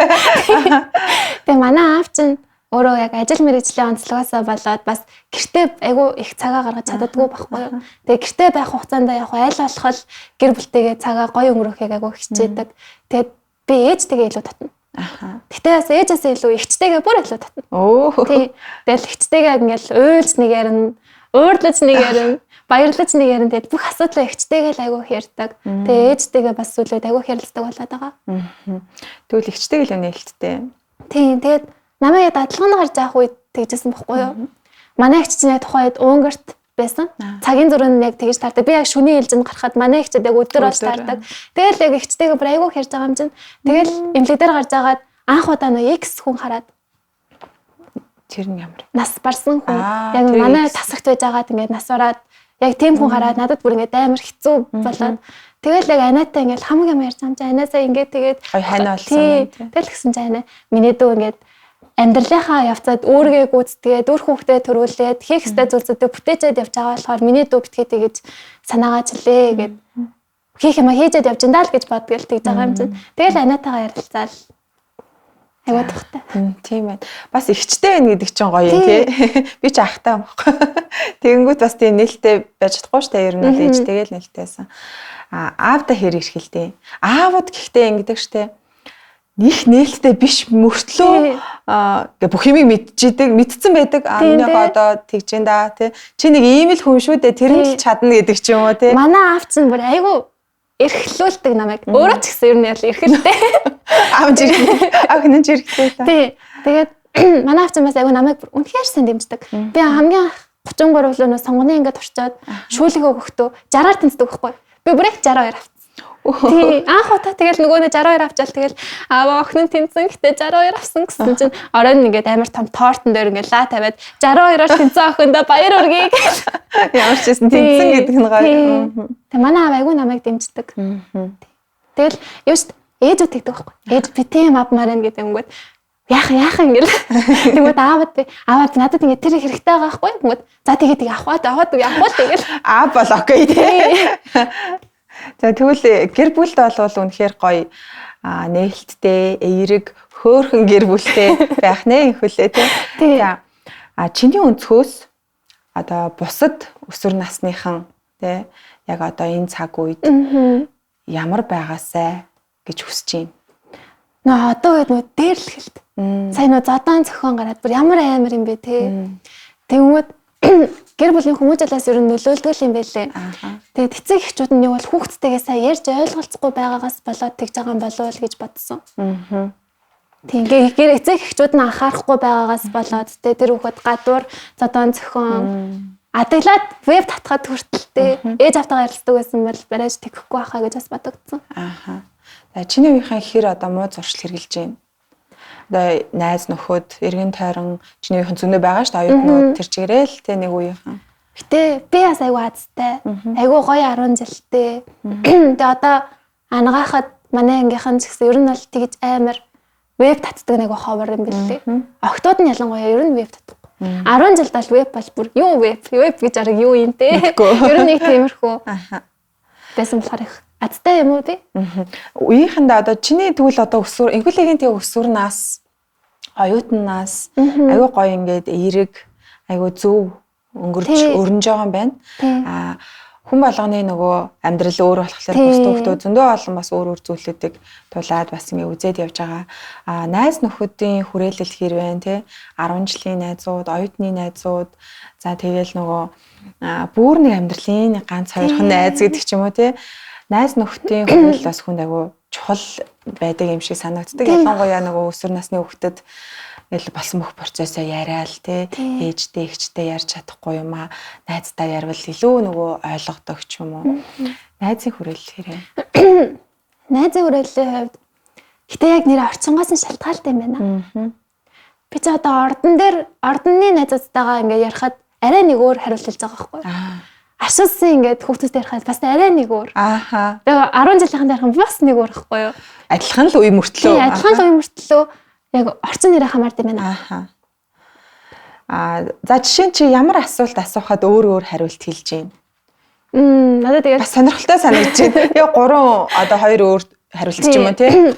Тэгээ манай аав чинь өөрөө яг ажил мэргэжлийн онцлогоосоо болоод бас гэртээ айгүй их цагаа гаргаж чаддаггүй байхгүй юу. Тэгээ гэртээ байх хугацаанд яг аль болох гэр бүлтэйгээ цагаа гоё өнгөрөхийг айгүй хичээдэг. Тэгээд би ээжтэйгээ илүү татна. Гэтэ бас ээжээс илүү эгчтэйгээ бүр илүү татна. Тий. Тэгэл эгчтэйгээ ингээл уйлж нэг ярина, уурлаж нэг ярина, баярлаж нэг ярина. Тэгээд бүх асуудлаа эгчтэйгээ л айгүй ярьдаг. Тэгээ ээжтэйгээ бас сүлээд айгүй ярилцдаг болоод байгаа. Тэгвэл эгчтэйгээ л нээлттэй. Тий. Тэгээд намайг дадлганд гарч явах үед тэгжсэн бохгүй юу? Манай эгч чинь тухайд Унгарт байсан. Цагийн зүрэн яг тэгж таардаг. Би яг шөнийн ээлжинд гарахад манай эгч яг өдөр болж таардаг. Тэгэл яг эгчтэйгээ бүр айгүй ярьж байгаа юм чинь. Тэгэл эмнэлэг дээр гарч агаад анх удаа нөө X хүн хараад тэр нь ямар? Нас барсан хүн. Яг манай тасагт байж агаад ингээд нас бараад яг тийм хүн хараад надад бүр ингээд амар хэцүү болоод тэгэл яг анаатай ингээд хамаг юм ярьж байгаа юм чинь анаасаа ингээд тэгээд хайна болсон. Тэгэл гисэн чинь анаа миний дүү ингээд амьдралынхаа явцад өөргөө гүйцэтгээд өөр хүүхдээ төрүүлээд хийх ёстой зүйлсүүдээ бүтээчээд явж байгаа болохоор миний дүү битгээ тэгэж санаагаачлээ гэд хийх юм хийжээд явж энэ даа л гэж бодгоол тэгж байгаа юм чинь. Тэгэл анаатайгаа ярилцаал айгуу тухтай. Тийм байна. Бас ихчтэй байна гэдэг чинь гоё юм тий. Би ч ахтай юм баггүй. Тэгэнгүүт бас тийм нээлттэй байж чадахгүй шүү дээ. Ер нь бол ээжтэйгээ л нээлттэйсэн. Аавда хэр ирхэлтэй. Аавууд гэхдээ ингэдэг штэ. Них нээлттэй биш мөртлөө бүх юмыг мэдсэн байдаг. Миний одоо тэгж энэ да тий. Чи нэг ийм л хүн шүү дээ. Тэр нь л чадна гэдэг ч юм уу тий. Манай аав чинь бүр айгу эрхлүүлдэг намайг. Өөрөө ч гэсэн ер нь ял эрхэлтэй. Аав хинэн зэрэгтэй та. Тий. Тэгээд манай авч бас айгүй намайг үнэхээр сайн дэмждэг. Би хамгийн 33 өглөөнөөс сонгоны ингээд орчоод шүүлгээ өгөхдөө 60-аар тэнцдэг байхгүй. Би бүр их 62 авсан. Тий. Анх удаа тэгэл нөгөө 62 авчаал тэгэл аава охин нь тэнцэн гэтээ 62 авсан гэсэн чинь оройн ингээд амар том тортон дээр ингээд лаа тавиад 62-аар тэнцэн охиндоо баяр хүргэе гэж. Ямар ч юм тэнцэн гэдэг нь гоё. Тэг манай аав айгүй намайг дэмждэг. Тэгэл юу ч ээжүүд тэгдэг байхгүй. Ээж би тийм авмаар юм гэдэг юмгод яахан гэл. Тэгвэл аавад надад ингэ тэр хэрэгтэй байгаа байхгүй. Тэгвэл за тэгээд аваад тэгэл. Аа бол окей тий. За тэгвэл гэр бүлд бол үнэхээр гоё нээлттэй, эерэг, хөөрхөн гэр бүлтэй байх нэ инхүлээ тий. За чиний өнцгөөс одоо бусад өсвөр насныхан тий яг одоо энэ цаг үед ямар байгаасай гэж хүсэж байна. Нөө одоо нөгөө дээр л хэлт. Сайн нөө зодон зохион гараад бүр ямар амар юм бэ те. Тэгмүүд гэр бүлийн хүмүүжлээс ер нь нөлөөлдөг юм байлээ. Тэгээд эцэг эхчүүд нь бол хүүхдтэйгээ сайн ярьж ойлголцохгүй байгаагаас болоод тэгж байгаа юм болов уу гэж бодсон. Тийм гэр эцэг эхчүүд нь анхаарахгүй байгаагаас болоод тэр хүүхэд гадуур зодон зохион адаглаад веб татхад хүртэлтэй ээж автайгаа ярилцдаг байсан бол барайж тэхгүй байхаа гэж бас бодогдсон. За чиний үеийнхэн хэр одоо муу зуршил хэрглэж байна. Одоо найз нөхөд, эргэн тойрон чиний үеийнхэн зөндөө байгаа шүү дээ. Оюутнууд тэр чигээрээ л те нэг үеийнхэн. Гэтэ би бас айгүй азтай. Айгүй гоё 10 жилтэй. Тэгээ одоо ангаахад манай ангийнхан ч гэсэн ер нь бол тэгж амар веб татдаг нэг ховор юм билээ. Октод нь ялангуяа ер нь веб татдаг. 10 жилд бол веб бол бүр юу веб гэж арга юу юм те. Ер нь нэг тиймэрхүү. Байсан болохоор их азтай юм уу би? Үеийнхэндээ одоо чиний тэгвэл одоо өсвөр инхүлэгийн тэг өсвөрнаас оюутнаас айгүй гоё ингээд эерэг айгүй зөв өнгөрч өрнөж байгаа юм байна. Хүн болгоны нөгөө амьдрал өөр болохоор бус төвхтөө зөндөө олон бас өөр зүйлүүдийг тулаад бас ингээ үзээд явж байгаа. Найз нөхөдийн хүрээлэл хэр байна те 10 жилийн найзууд, оюутны найзууд за тэгэл нөгөө бүр нэг амьдралын ганц хоёрхан найз гэдэг ч юм уу те найз нөхдийн хүрээлэл бас хүнд агуу чухал байдаг юм шиг санагддаг. Ялангуяа нөгөө өсвөр насны хүүхдэд ингээл болсон бүх процессоо яриад те ээжтэй ихчтэй ярьж чадахгүй юм аа найзтай ярил илүү нөгөө ойлгодог ч юм уу. Найзын хүрээлэл хэрэг. Найзын хүрээллийн хувьд гэтээ яг нэр орцонгоос нь шалтгаалтай юм байна. Би ч одоо ордонны найзуудтайгаа ингээ ярихад арай нэг өөр хариулт хэлж байгаа байхгүй. Ашигсан ингээд хүүхдүүдтэй ярихад бас арай нэг өөр. Тэгээ 10 жилийнхэн ярих бас нэг өөр байхгүй юу? Адилхан л үе мөртлөө. Тийм, адилхан л үе мөртлөө яг орчин нэрээ хамаард юм байна. За жишээ нь чи ямар асуулт асуухад өөр хариулт хэлж байна? Надад тэгээд бас сонирхолтой санагдаж байна. Яг 3 одоо 2 өөр хариулт ч юм уу тий.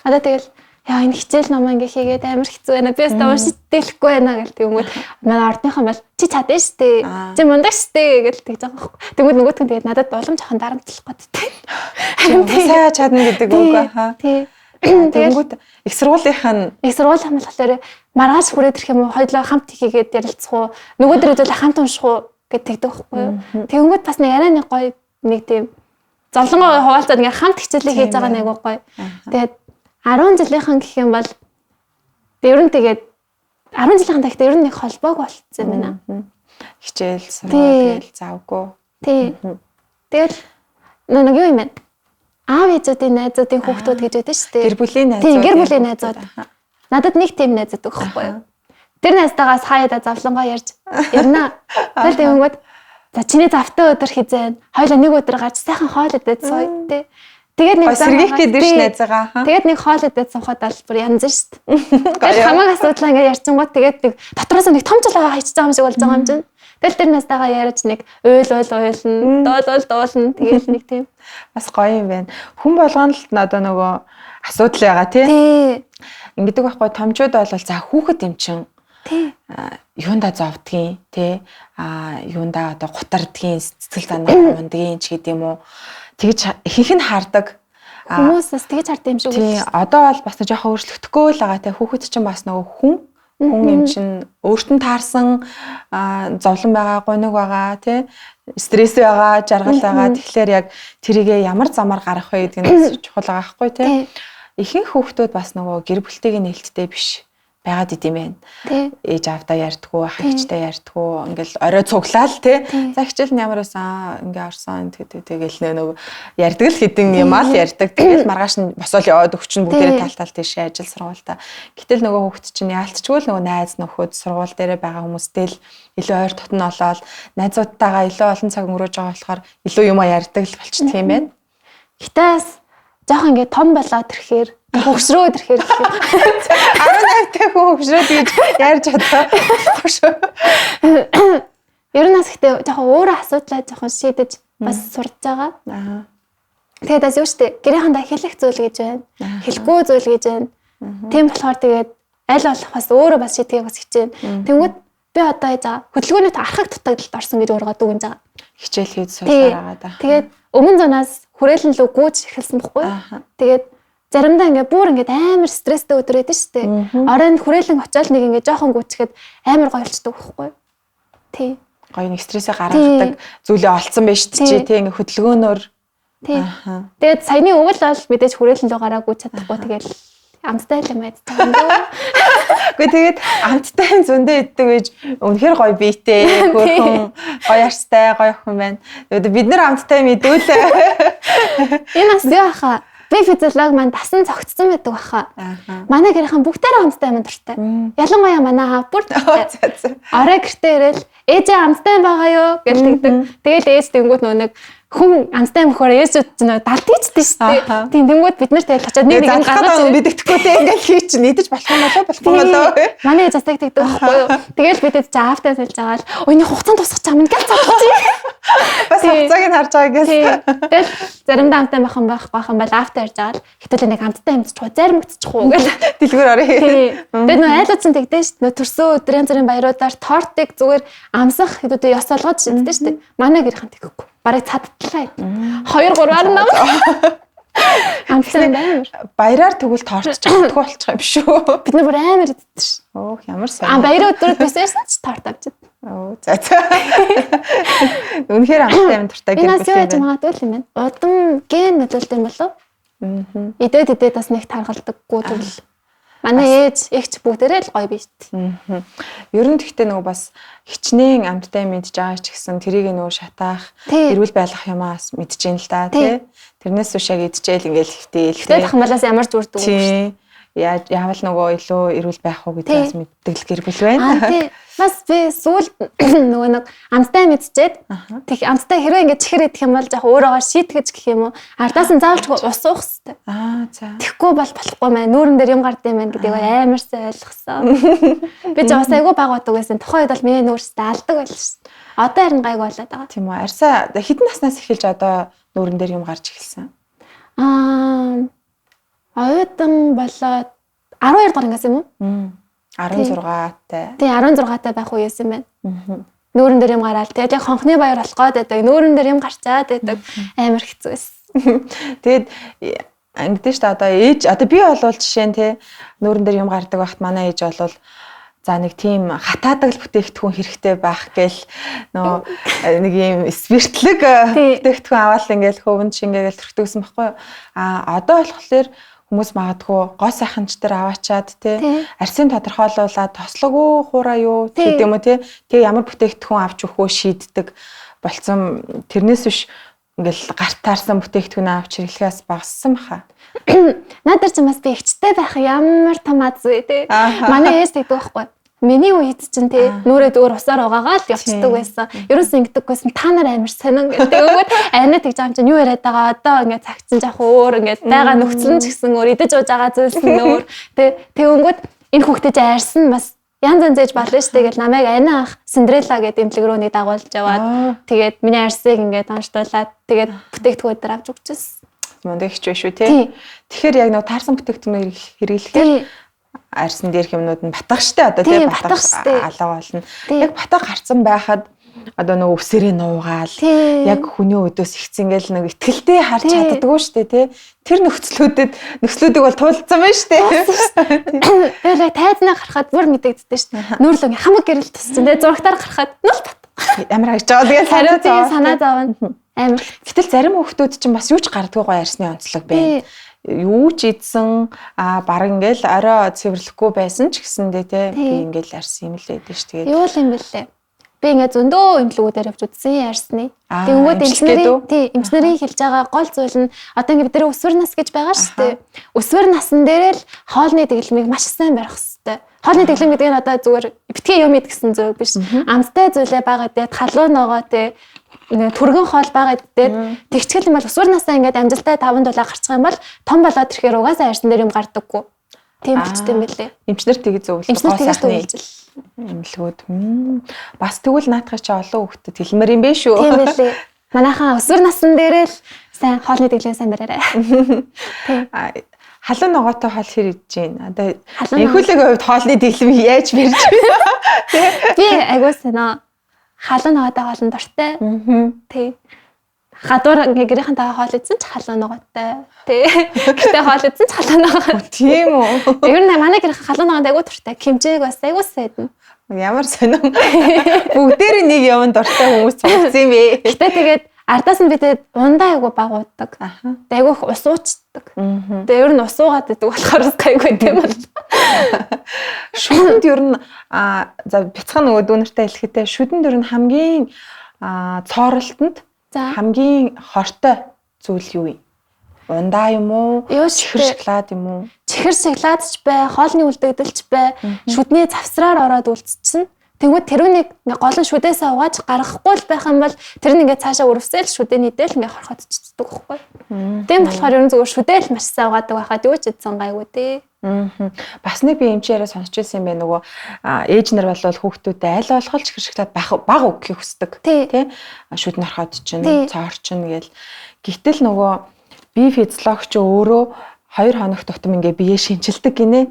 Одоо тэгэл яа энэ хичээл ном ингээ хийгээд амар хэцүү байна. Би өөртөө уншиж дэлэхгүй байна гэл тэгмүүд манай ордынхан бол чи чадсан штэ. Чи мундаг штэ гэл тэгж байгаа байхгүй. Тэгмүүд нөгөөтг нь тэгээд надад боломж ахын дарамтлах гээд тий. Сайн чадна гэдэг үг аа. Тий. Тэгэнгүүт их сургуулийн болохоор маргааш хүрээд ирэх юм уу хоёулаа хамт хийгээд ярилцах уу нөгөө дөрөв зүйл хамт унших уу гэдэг байхгүй юу. Тэгэнгүүт бас нэг арай нэг гоё нэг тийм зовлонгоо хуваалцаад ингээ хамт хичээлээ хийж байгаа нэг гоё. Тэгээд 10 жилийнхэн гэх юм бол ер нь тэгээд 10 жилийнхэн тагт ер нь нэг холбоог болцсон юм байна. Хичээл сургууль завгүй. Тий. Тэгээд нэг юу юм бэ? Аав ээжүүдийн найзуудын хүүхдүүд гэж байдаг шүү дээ. Гэр бүлийн найзууд. Тийм, гэр бүлийн найзууд. Надад нэг тийм найз байдаг байхгүй юу? Тэр найзтайгаас хаяада завлангаа ярьж ярина. Тэгэл тэгэнгүүт за чиний завтай өдөр хизээн. Хоёулаа нэг өдөр гарч сайхан хоол идээд сууя тий. Тэгээд нэг сэргийх гээд ш найзгаа. Тэгээд нэг хоол идээд суухад бол бүр янз шүү дээ. Тэгээд хамаагаа асуудлаа ингээ ярьчингууд тэгээд нэг дотроос нэг том жолоо хайчиж байгаа юм шиг болж байгаа юм чинь. Тэгэл тэр найзтайгаа ярьж нэг уйлна, дуулна тэгээд нэг тийм бас гоё юм байна. Хүн болгоно л одоо нөгөө асуудал байгаа тий. Ингэдэг байхгүй томчууд бол за хүүхэд юм чин. Тий. Юунда зовдгийн тий. Юунда одоо гутардгийн сэтгэл санаа ундгийн ч гэдэм үү. Тэгж ихэнх нь хардаг. Хүмүүс бас тэгж хардсан юм шиг үү. Тий. Одоо бол бас жоохон өөрчлөгдөхгүй л байгаа тий. Хүүхэд чинь бас нөгөө хүн Хүн юм чинь өөрт нь таарсан зовлон байгаа, гуниг байгаа, тий стресс байгаа, жаргал байгаа. Тэгэхээр яг тэрийгэ ямар замаар гарах вэ гэдэг нь чухал байгаа байхгүй тий. Ихэнх хүүхдүүд бас нөгөө гэр бүлтэйг нээлттэй биш байгаад идэм байх. Ээж аавдаа ярьдгүү, ах эгчтэй ярьдгүү, ингээл орой цуглаал тий. За хичээл нь ямар байсан, ингээ орсон тэгэл нөгөө ярьдаг л хэдин юм аа л ярьдаг. Тэгэл маргааш нь босоол яваад өгчин бүгдээрээ тал тийшээ ажил сургуультай. Гэтэл нөгөө хүүхд чинь яалтчгүй л нөгөө найз нөхөд сургууль дээрээ байгаа хүмүүстэй л илүү ойр дотн олоод найзуудтайгаа илүү олон цаг өнгөрөөж байгаа болохоор илүү юм ярьдаг л болчихсон юм байна. Гэтээс жоох ингээ том болоод ирэхээр хөвгшрөөд ирэхээр 18-тай хүн хөвгшрөөд гэж ярьж чадахгүй шүү. Ер нь бас ихтэй жоох өөрөө асуудлаа жоох шийдэж бас сурж байгаа. Тэгээд бас юу штэ гэрийнхандаа хэлэх зүйл гэж байна. Хэлэхгүй зүйл гэж байна. Тийм болохоор тэгээд аль болох бас өөрөө бас шийдэхийг бас хичээнэ. Тэнгүүд би одоо яаж байгаа хөдөлгөөний архаг дутагдалд орсон гэж өөрөө дүгнэж байгаа. Хичээл хийж суусаар байгаа да. Тэгээд өмнө зунаас хүрээлэн лөө гүйж эхэлсэн бохгүй. Тэгээд заримдаа ингээ бүр ингээ амар стресстэй өдөр байдаг шүү дээ. Оройн хүрээлэн очиод нэг ингээ жоохон гүйчихэд амар гоё болчдөг байхгүй. Тий. Гоё нэг стрессээ гаргадаг зүйлээ олцсон байж чи тий ингээ хөдөлгөөнөөр. Тий. Тэгээд саяны өвөл бол мэдээж хүрээлэн лөө гараа гүйж чадахгүй тэгэл амттай л юм байдаг. Гэхдээ тэгээд амттай зөндөө иддэг гэж үнэхээр гоё биетэй, хөөрхөн, гоё арьстай, гоё охин байна. Тэгээд бид нар амттай мэдүүлээ. Энэ бас юу хаа? Би физиолог маань дасан цогцсон байдаг баха. Манай гэрийнхэн бүгдээрээ амттай юм дуртай. Ялангуяа манай аав бүр орой гэртээ ирээл ээжээ амттай байгаа юу гэж тэгдэг. Тэгэл ээж тэнгууд нэг хүн амттай мөхөөр ээжүүд чинь далтийчдээ шүү дээ. Тийм тэнгууд бид нар тэгэл очиод нэг юм гаргаж мэддэхгүй те ингээл хий чи нийдэж болох юм болоо. Манай ээж засаг тэгдэг байхгүй юу. Тэгэл бид чи аавтай сэлж байгаа л өөний хугацаанд тусах чам ингээл цогцчих. Бас хугацааг нь харж байгаа гэсэн. Тэгэл заримдаа амттай байх юм бол аавтай ярьж байгаа л хэтэл нэг амттай юмцчих уу заримгдчих уу гэл дэлгүүр орё. Тэгээд нөө айлууд чинь тэгдэж шүү дээ. Нөө төрсөн өдөр янз бүрийн баяруудаар тортыг зүгээр амсах хэдүүдээ ёс олгоод шиддэг шүү дээ. Манай гэрийнхэн тэгэхгүй. Барыг цадтлаа. 2-3 нам. Амттай амар. Баяраар тэгвэл торт чаддгүй болчих юм шүү. Бид нар бүр амар иддэг ш. Оо ямар сайн. Баярын өдрөд биссэн ч торт авчиад. Оо за. Үнэхээр амттай юм дуртай гэх юм. Энэ яаж магадгүй юм байна. Удам ген нөлөөлт юм болов? Идээд бас нэг таргалдаггүй зүйл. Манай ээж эгч бүгдээрээ л гоё биш. Ер нь гэхдээ нөгөө бас хичнээн амттай мэдж байгаа ч гэсэн тэрийг нөгөө шатаах, эрүүл байлгах юмас мэдчихээн л да тий. Тэрнээс биш яг идчихээл ингээл хэвтэйл. Тэгээд хамаалаас ямар зүрд дүү. Тий. Яавал нөгөө илүү эрүүл байх уу гэдгээс мэддэг л гэр бүл байна. Тий. Бас би сүүл нөгөө нэг амттай мэдчихэд тэг амттай хэрвээ ингээд чихэр идэх юм бол яг өөрөөгөө шийтгэж гэх юм уу ардаас нь заавалж ус уух хэрэгтэй. За. Тэгэхгүй бол болохгүй маа нүүрэн дээр юм гардыг юм байна гэдгийг амар сайн ойлгосон. Би ч бас айгүй баг удаг байсан. Тухайн үед бол миний нүүрстэй алдаг байл ш. Одоо харин гайг болоод байгаа. Тийм үү. Арьсаа хэдэн наснаас эхэлж одоо нүүрэн дээр юм гарч эхэлсэн? Оюутан болоод 12 дугаар ангиас юм уу? 16-тай. Тий 16-тай байх үеэс юм байна. Нүүрэн дээр юм гараал. Тэгээд яг хонхны баяр болох гээд байдаг. Нүүрэн дээр юм гарчаад байдаг. Амар хэцүү байсан. Тэгээд ангидэж та одоо ээж одоо би болвол жишээ нь те нүүрэн дээр юм гардаг байхад манай ээж болвол за нэг тийм хатаадаг л бүтээгдэхүүн хэрэгтэй байх гээл нөө нэг юм спиртлэг бүтээгдэхүүн аваад ингээл хөвөн шингээгээл төртөгсөн байхгүй юу. Одоо болохоор хүмүүс магадгүй гоо сайханч дээр аваачаад тий арсын тодорхойлуулаад тослог уу хуураа юу гэдэг юм уу тий тэгээ ямар бүтээгдэхүүн авч өгөхөө шийддэг болцсон тэрнээс биш ингээл гарт таарсан бүтээгдэхүүн авч хэрэглэхээс багассан баха. Надад ч бас би эгчтэй байх ямар том аз вэ тий манай ээж тэгдэг байхгүй. Миний үед чинь тий нүрээ дөөр усаар угаагаад явцдаг байсан. Ерөөс ингэдэггүйсэн та нар амар сонин гэдэг. Өнгөт арай тэгж юм чинь юу яриад байгаа одоо ингээд цагцсан жаах өөр ингээд байгаа нөхцөл нь ч гэсэн өөр идэж ууж байгаа зүйлс нь өөр. Тэг өнгөт энэ хүүхдэд арьсан бас янз янз ээж болно шүү дээ. Тэгэл намайг анаа ах Синдрелла гэдэг эмнэлэг рүү нэг дагуулж яваад тэгээд миний арьсыг ингээд онцлуулаад тэгээд бүтээгдэхүүн дээр авч өгчээсэн. Мундаг хч биш үү тий. Тэгэхээр яг нэг таарсан бүтээгдэхүүн хэрэглэхээр арьсан дээрх юмнууд нь батгах штэ одоо тий батгах алга болно. Яг батга гарцсан байхад одоо нөгөө өвсөрөө нуугаал яг хүний өдөөс ихц ингээл нэг ихтгэлтэй харж чаддаггүй шүү дээ тий. Тэр нөхцлүүдийг бол туулцсан байна шүү дээ. Тэгээ тайзнаа гарахад бүр мэдэгддэг шүү дээ. Нүүрлөгийн хамаг гэрэл тусч тий. Зурагтаар гарахад нул бат. Ямар гэж байгаа. Тэгээд хариуцлагын санаа зовно. Амар. Гэтэл зарим хүмүүс чинь бас юу ч гардгүй гоё арсны онцлог байна. Юу ч идсэн баг ингээл орой цэвэрлэхгүй байсан ч гэсэндээ тий би ингээл арс юм л байдаг ш. Тэгээд юу л юм бэлээ. Би ингээ зөндөө имлгүүдээр явж үзсэн арсны. Тэгэнгүүт эмчнэрийн хэлж байгаа гол зүйл нь одоо ингээ бид нэр өсвөр нас гэж байгаа шүү дээ. Өсвөр насн дээр л хоолны дэглэмийг маш сайн барих хэрэгтэй. Хоолны дэглэм гэдэг нь одоо зүгээр битгий юм ид гэсэн зүйл биш. Амттай зүйлээ байгаа дээд халуун ногоо тий түргэн хоол байгаа дээд тэгчгэл юм бол өсвөр насаа ингээд амжилттай 5 дулаа гарчих юм бол том болоод ирэхээр угаасаа арсан дээр юм гардаггүй. Тийм болчтой юм билээ. Эмчнэр тэгж зөвлөж гоосахны эмнэлгүүд. Бас тэгвэл наадах чи олон хүүхдэд хэлмээр юм бэ шүү. Тийм билээ. Манайхан өсвөр насн дээрээ л сайн хоолны дэглэм сайн бариарай. Тийм. Халуун ногоотой хоол хэр идэж байна. Одоо энхүүлэг хувьд хоолны дэглэм яаж барьж байна? Би агуулсан халуун ногоотой хоол нь дуртай. Тий. Гадуур ингээ гэрийнхэнтэй хоол идсэн ч халуун ногоотой. Тий. Гэтэ хоол идсэн ч халуун ногоо. Тийм үү. Ер нь манай гэрийнхэн халуун ногоотой айгуу дуртай. Кимжээг бас айгуу сайдна. Ямар сонирн. Бүгдээр нэг юм дуртай хүмүүс цугцсан юм бэ. Гэтэ тэгээд ардаас нь бидэд ундаа айгуу багууддаг. Айгуу ус уучдаг. Тэгээд ер нь ус уугаад идэг болохоор айгуу тийм бол. Шүдэнд ер нь за бяцхан нөгөө дүүнэртэй хэлэхдээ шүдэнд ер нь хамгийн цооролтонд хамгийн хортой зүйл юу вэ? Ундаа юм уу? Чихэр шоколад юм уу? Чихэр шоколад ч бай, хоолны үлдэгдэлч бай, шүдний завсраар ороод үлдчихсэн. Тэнгүүд тэрүүнийг гол нь шүдээсээ угааж гаргахгүй л байх юм бол тэр нь ингээ цаашаа өрөвсөөл шүдээний дээл ингээ хорхотчихдаг байхгүй. Тийм болохоор ер нь зүгээр шүдээл маш сайн угаадаг байхад юу ч идсэн гайгүй тий. Бас нэг би эмчээрээ сонсч байсан юм байна нөгөө ээж нар бол хүүхдүүдэд аль болох ч чихэр шоколад бага өгөхийг хүсдэг тий. Шүдний орхоод чинь цоор чинь гээл. Гэтэл нөгөө би физиологч өөрөө 2 хоног тутам ингээ бие шинжилдэг гинэ.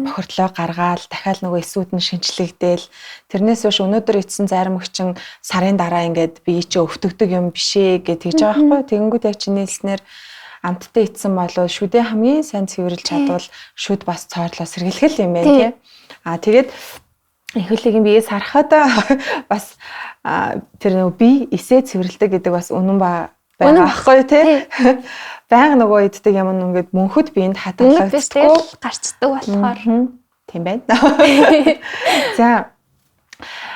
Бохирдлоо гаргаал дахиад нөгөө эсүүд нь шинчлэгдээл. Тэрнээс биш өнөөдөр ицсэн зарим өгчин сарын дараа ингээд бие чи өвтөгдөг юм бишээ гэж тэгж байгаа байхгүй. Тэгэнгүүт яг чиний хэлснээр амттай ицсэн болоо шүдээ хамгийн сайн цэвэрлж чадвал шүд бас цоорлоо сэргэлгэл юм байна тий. Тэгээд эхлэлийн биеэс харахад бас тэр нөгөө би эсээ цэвэрлдэг гэдэг бас үнэн байгаа байхгүй тий. Баян нөгөө иддэг юм ингээд мөнхөд биенд хатгалагдчихгүй гарцдаг болохоор тийм байна. За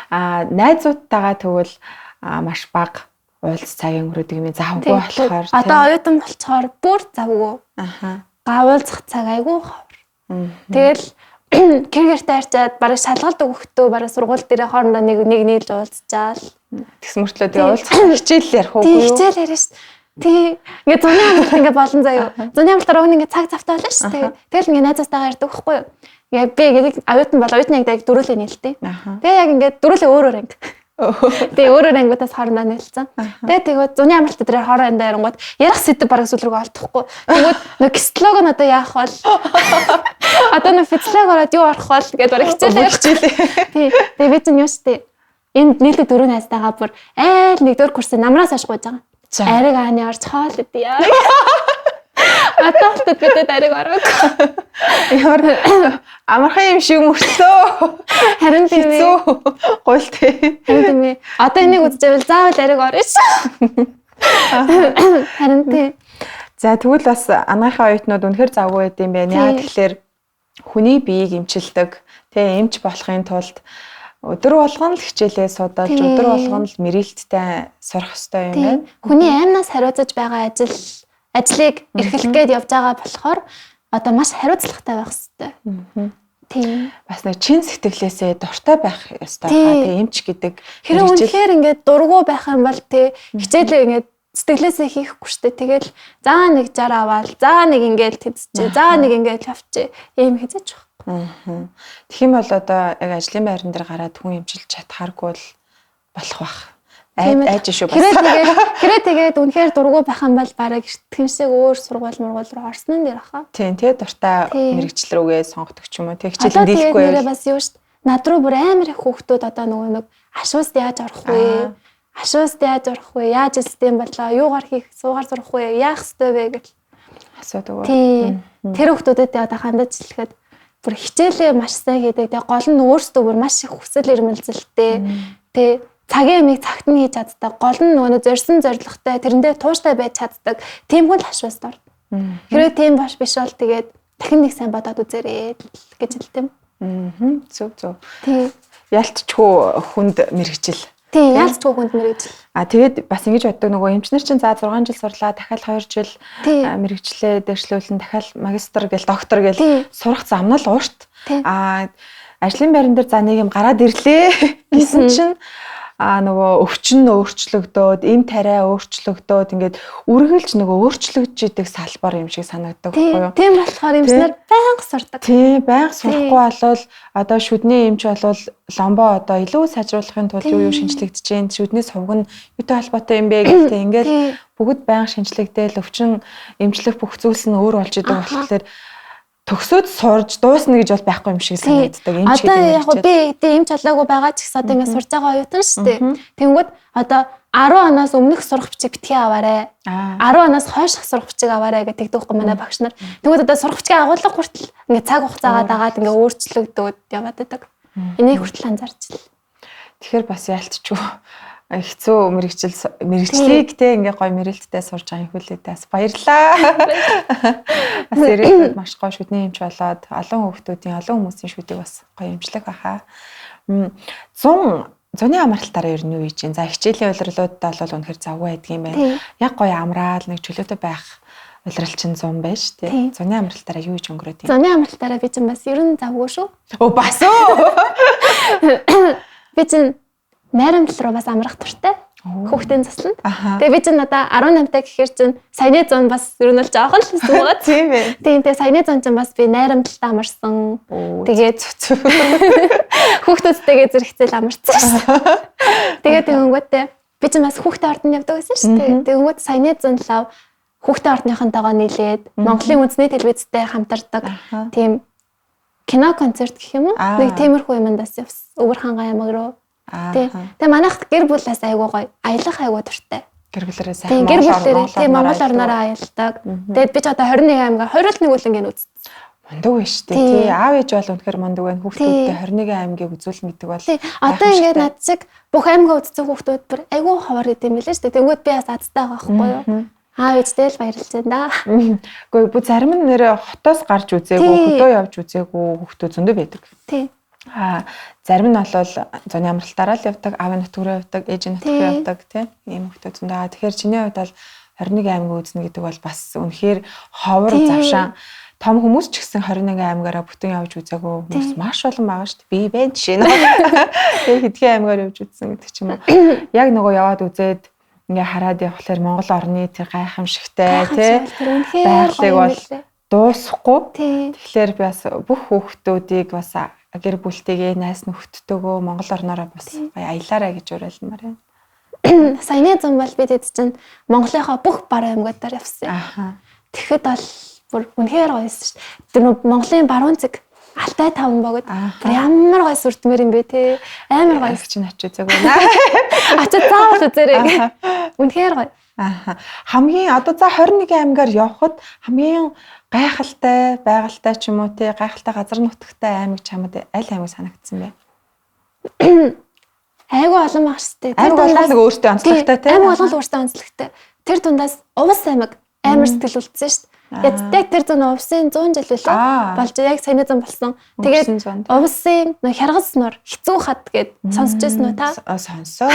найзуудтайгаа тэгвэл маш бага уулз цагийн өнгөрөөдөг юм завгүй болохоор одоо оюутан болцохоор бүр завгүй. Гавуулзах цаг айгүй ховор. Тэгэл гэргэртэй харьцаад бараг шалгалт өгөхдөө бараг сургууль дээр хоорондоо нэг нийлж уулзчаал. Тэгс мөртлөө тэгээ уулзах хичээл ярих уу? Тий хичээл яриа ш. Тий ингээ зуны амралт ингээ болон заяа. Зуны амралтаар өгнө ингээ цаг завтаа болно ш. Тэгэл ингээ найзуудтайгаа ярьдаг байхгүй юу? Яг би ингээ оюутан бол оюутны ангид дөрүүлээ нийлдэг. Тэгээ яг ингээ дөрүүлээ өөр анги. Тэгээ өөрөөр ангиудаас хоорондоо нийлцсан. Тэгээд зуны амралт дээр хоорондоо ярингууд ярих сэдв бараг сүл рүү олдохгүй. Тэгвэл нөгөө кислог нь одоо яах вэ? Одоо нөгөө физиолог ороод юу орох вэ гэдээ бараг хичээлээ. Тий. Тэгээ би чинь юу штэ. Энд нийлдэг 4 найзтайгаа бүр айл 1-р курсын намраас хойш гуйж байгаа. Ариг ааны орж хоол идэ. Атаалтад бидэд ариг ороод. Ямар амархан юм шиг мөртлөө. Харин тийм ээ. Гуйлтэй. Харин тийм ээ. Одоо энийг үзчихвэл заавал ариг орно ш. Харин тийм. За тэгвэл бас анагаахын оюутнууд үнэхээр завгүй байд юм байна. Яа тэгэхээр хүний биеийг эмчилдэг, тэ эмч болохын тулд өдөр болгон л хичээлээ судалж, өдөр болгон л мэрэлттэй сурах хэрэгтэй юм байна. Хүний аймнаас хариуцаж байгаа ажлыг эрхлэх гээд явж байгаа болохоор одоо маш хариуцлагатай байх хэрэгтэй. Тийм. Бас нэг чин сэтгэлээсээ дуртай байх ёстой хаа тийм эмч гэдэг. Хэрэв үнэхээр ингээд дургу байх юм бол тийм хичээлээ ингээд сэтгэлээсээ хийхгүй штэ. Тэгэл заа нэг 60 аваад, заа нэг ингээд тэзчээ, заа нэг ингээд авчээ. Ийм хязгаарч байна. Тэгэх юм бол одоо яг ажлын байран дээр гараад хүн эмчилж чадхааргүй бол болох бах. Айж шүү бас. Хэрэг тэгээд үнэхээр дургу байх юм бол бараг эртхэмшиг өөр сургууль руу орсон нь дэр хаа. Тийм тий дуртай мэрэгчлэр үгээ сонгодог ч юм уу. Тэг хичээл дийлэхгүй. Тэгээд бас юу штэ. Над руу бүр амар их хүүхдүүд одоо нөгөө нэг Ашууст яаж орох вэ? Ашууст яаж орох вэ? Яаж систем болоо? Юугаар хийх, суугаар сурах вэ? Яах ёстой вэ гэж асуудаг. Тийм. Тэр хүмүүстэд одоо хандаж хэлэхэд бүр хичээлээ маш сайн хийдэг. Тэгээ гол нь өөрсдөө бүр маш их хүсэл эрмэлзэлтэй. Тэгээ цагийн ямиг цагт нь хийж чаддаг. Гол нь нөгөө зорьсон зоригтой, тэрэндээ тууштай байж чаддаг. Тийм хүн ашууст орно. Хэрвээ тийм биш бол тэгээд дахин нэг сайн бодоод үзээрэй гэж хэлдэм. Зөв. Тийм. Ялцчгүй хүнд мэрэгжил. Тийм, ялцчгүй хүнд мэрэгжил. Тэгээд бас ингэж боддог нөгөө эмчнэр чинь за 6 жил сурлаа, дахиад 2 жил мэрэгчлээ дээшлүүлэн дахиад магистр гэл доктор гэл сурах зам нь л уурт. Ажлын байран дээр за нэг юм гараад ирлээ гэсэн чинь нөгөө өвчин өөрчлөгдөөд, эм тариа өөрчлөгдөөд ингээд үргэлж нөгөө өөрчлөгдөж идэг салбар юм шиг санагддаг байхгүй юу? Тийм болохоор эмчнэр байнга сурдаг. Тийм, байнга сурахгүй болвол одоо шүдний эмч болвол ломбоо одоо илүү сайжруулахын тулд юу шинжлэгдэж जैन, шүдний сувг нь юутай холбоотой юм бэ гэхдээ ингээд бүгд байнга шинжлэгдээл өвчин эмчлэх бүх зүйлс нь өөр болж идэг болохоор төгсөөд сурж дуусна гэж бол байхгүй юм шиг санагддаг эмч гэдэг юм. Одоо яг би эмч болоогүй байгаа ч гэсэн одоо ингэ сурж байгаа оюутан шүү дээ. Тэнгүүд одоо 10 оноос өмнөх сурах бичиг битгий аваарэ. 10 оноос хойших сурах бичиг аваарэ гэдэг тэгэхгүй манай багш нар. Тэнгүүд одоо сурах бичгийн агуулга хүртэл ингэ цаг хугацаагаа дагаад ингэ өөрчлөгдөөд яваад байдаг. Энийг хүртэл анзаарч байна. Тэгэхээр бас яалтчгүй хэцүү мэрэгчлийг те ингээ гоё мэрэлттэй сурж байгаа юм хүлээдээ бас баярлаа. Бас ирээдүйд маш гоё шүдний эмч болоод олон хүмүүсийн шүдийг бас гоё эмчлэх баха. 100-ны амралтаараа ер нь юу хийж юм. За хичээлийн улирлуудад бол үнэхээр завгүй байдаг юм байна. Яг гоё амраал нэг чөлөөтэй байх улирал чинь 100 байж те. 100-ны амралтаараа юу хийж өнгөрөөд юм. 100-ны амралтаараа би чинь бас ер нь завгүй шүү. Бас уу. Би чинь найрамдал руу бас амрах туртай. Хүүхдийн засланд. Тэгээ би чинь одоо 18 таа гэхээр чинь саяны 100 бас ер нь л жоохон л суугаад. Тийм ээ. Тийм тэгээ саяны 100 чинь бас би найрамдалтай амарсан. Тэгээд хүүхдүүдтэйгээ зэрэгцэл амарсан шүү. Тэгээд тэгэнгүүтээ би чинь бас хүүхдийн ордонд явдаг байсан шүү дээ. Тэгэнгүүт саяны 100 лав хүүхдийн ордныхонтойгоо нийлээд Монголын үндэсний телевизтэй хамтардаг. Тийм кино концерт гэх юм уу? Нэг тиймэрхүү юмдаас өвөр хангаа ямаг руу. Тэгээ манайх гэр бүлээс айгуу гоё аялах айгуу дуртай. Гэр бүлэрээ сайхан гэр бүлэрээ тийм Монгол орноор аялдаг. Тэгээд би ч одоо 21 аймгаа 21 үлэнгийн үзсэн. Мундаг байна шүү дээ. Тий, аав ээж бол үнэхээр мундаг байна. Хүүхдүүдтэй 21 аймгийг үзүүлнэ гэдэг бол. Одоо ингээд над шиг бүх аймгаа үзсэн хүүхдүүд бүр айгуу ховор идэм билээ шүү дээ. Тэнгүүд би бас азтай байгаа байхгүй юу? Аав ээжтэй л баярлж байна да. Гэхдээ бүх зарим нь нэрээ хотоос гарч үзээгүй, хөдөө явж үзээгүй хүүхдүүд зөндөө байдаг. Тий. Зарим нь бол зуны амралтаараа л явдаг, аавын нутгаараа явдаг, ээжийн нутгаараа явдаг тийм ийм хүүхдүүд зөндөө. Тэгэхээр чиний хувьд бол 21 аймаг үзнэ гэдэг бол бас үнэхээр ховор завшаан. Том хүмүүс ч гэсэн 21 аймгаараа бүтэн явж үзээгүй хүмүүс маш олон байгаа шүү дээ. Би байна жишээ нь. Тэгээ хэдхэн аймгаар явж үзсэн гэдэг ч юм уу. Яг нөгөө яваад үзээд ингээ хараад явхлаар Монгол орны тэр гайхамшигтай тий байгалыг бол дуусахгүй. Тэгэхээр би бас бүх хүүхдүүдийг бас гэр бүлтэйгээ найс нөхдөдөө Монгол орноороо бас аялаарай гэж уриалмаар байна. Саяны 100 бол бид чинь Монголынхаа бүх баруун аймагуудаар явсан. Тэгэхэд бол бүр үнэхээр гоёсэн шүү дээ. Тэр Монголын баруун цэг Алтай таван богод ямар гоё сүртмэр юм бэ те. Амар гоё чинь очиж үзээгүй наа. Очиж заавал үзээрэй. Үнэхээр гоё. Хамгийн одоо за 21 аймгаар явхад хамгийн гайхалтай байгальтай ч юм уу те гайхалтай газар нутагтай аймаг чамд аль аймаг санагдсан бэ? Айгу олон баг шүү дээ. Тэр дундаас нэг өөртөө онцлогтой те. Аймаг болгон өөртөө онцлогтой. Тэр дундаас Увс аймаг амар сэтгэл үлдсэн шүү дээ. Яг тэр зүүн Увсын 100 жил үлээ болж яг саяны 100 болсон. Тэгээд Увсын хяргас нур хэцүү хад гэд сонсч байсан уу та? Сонсоо.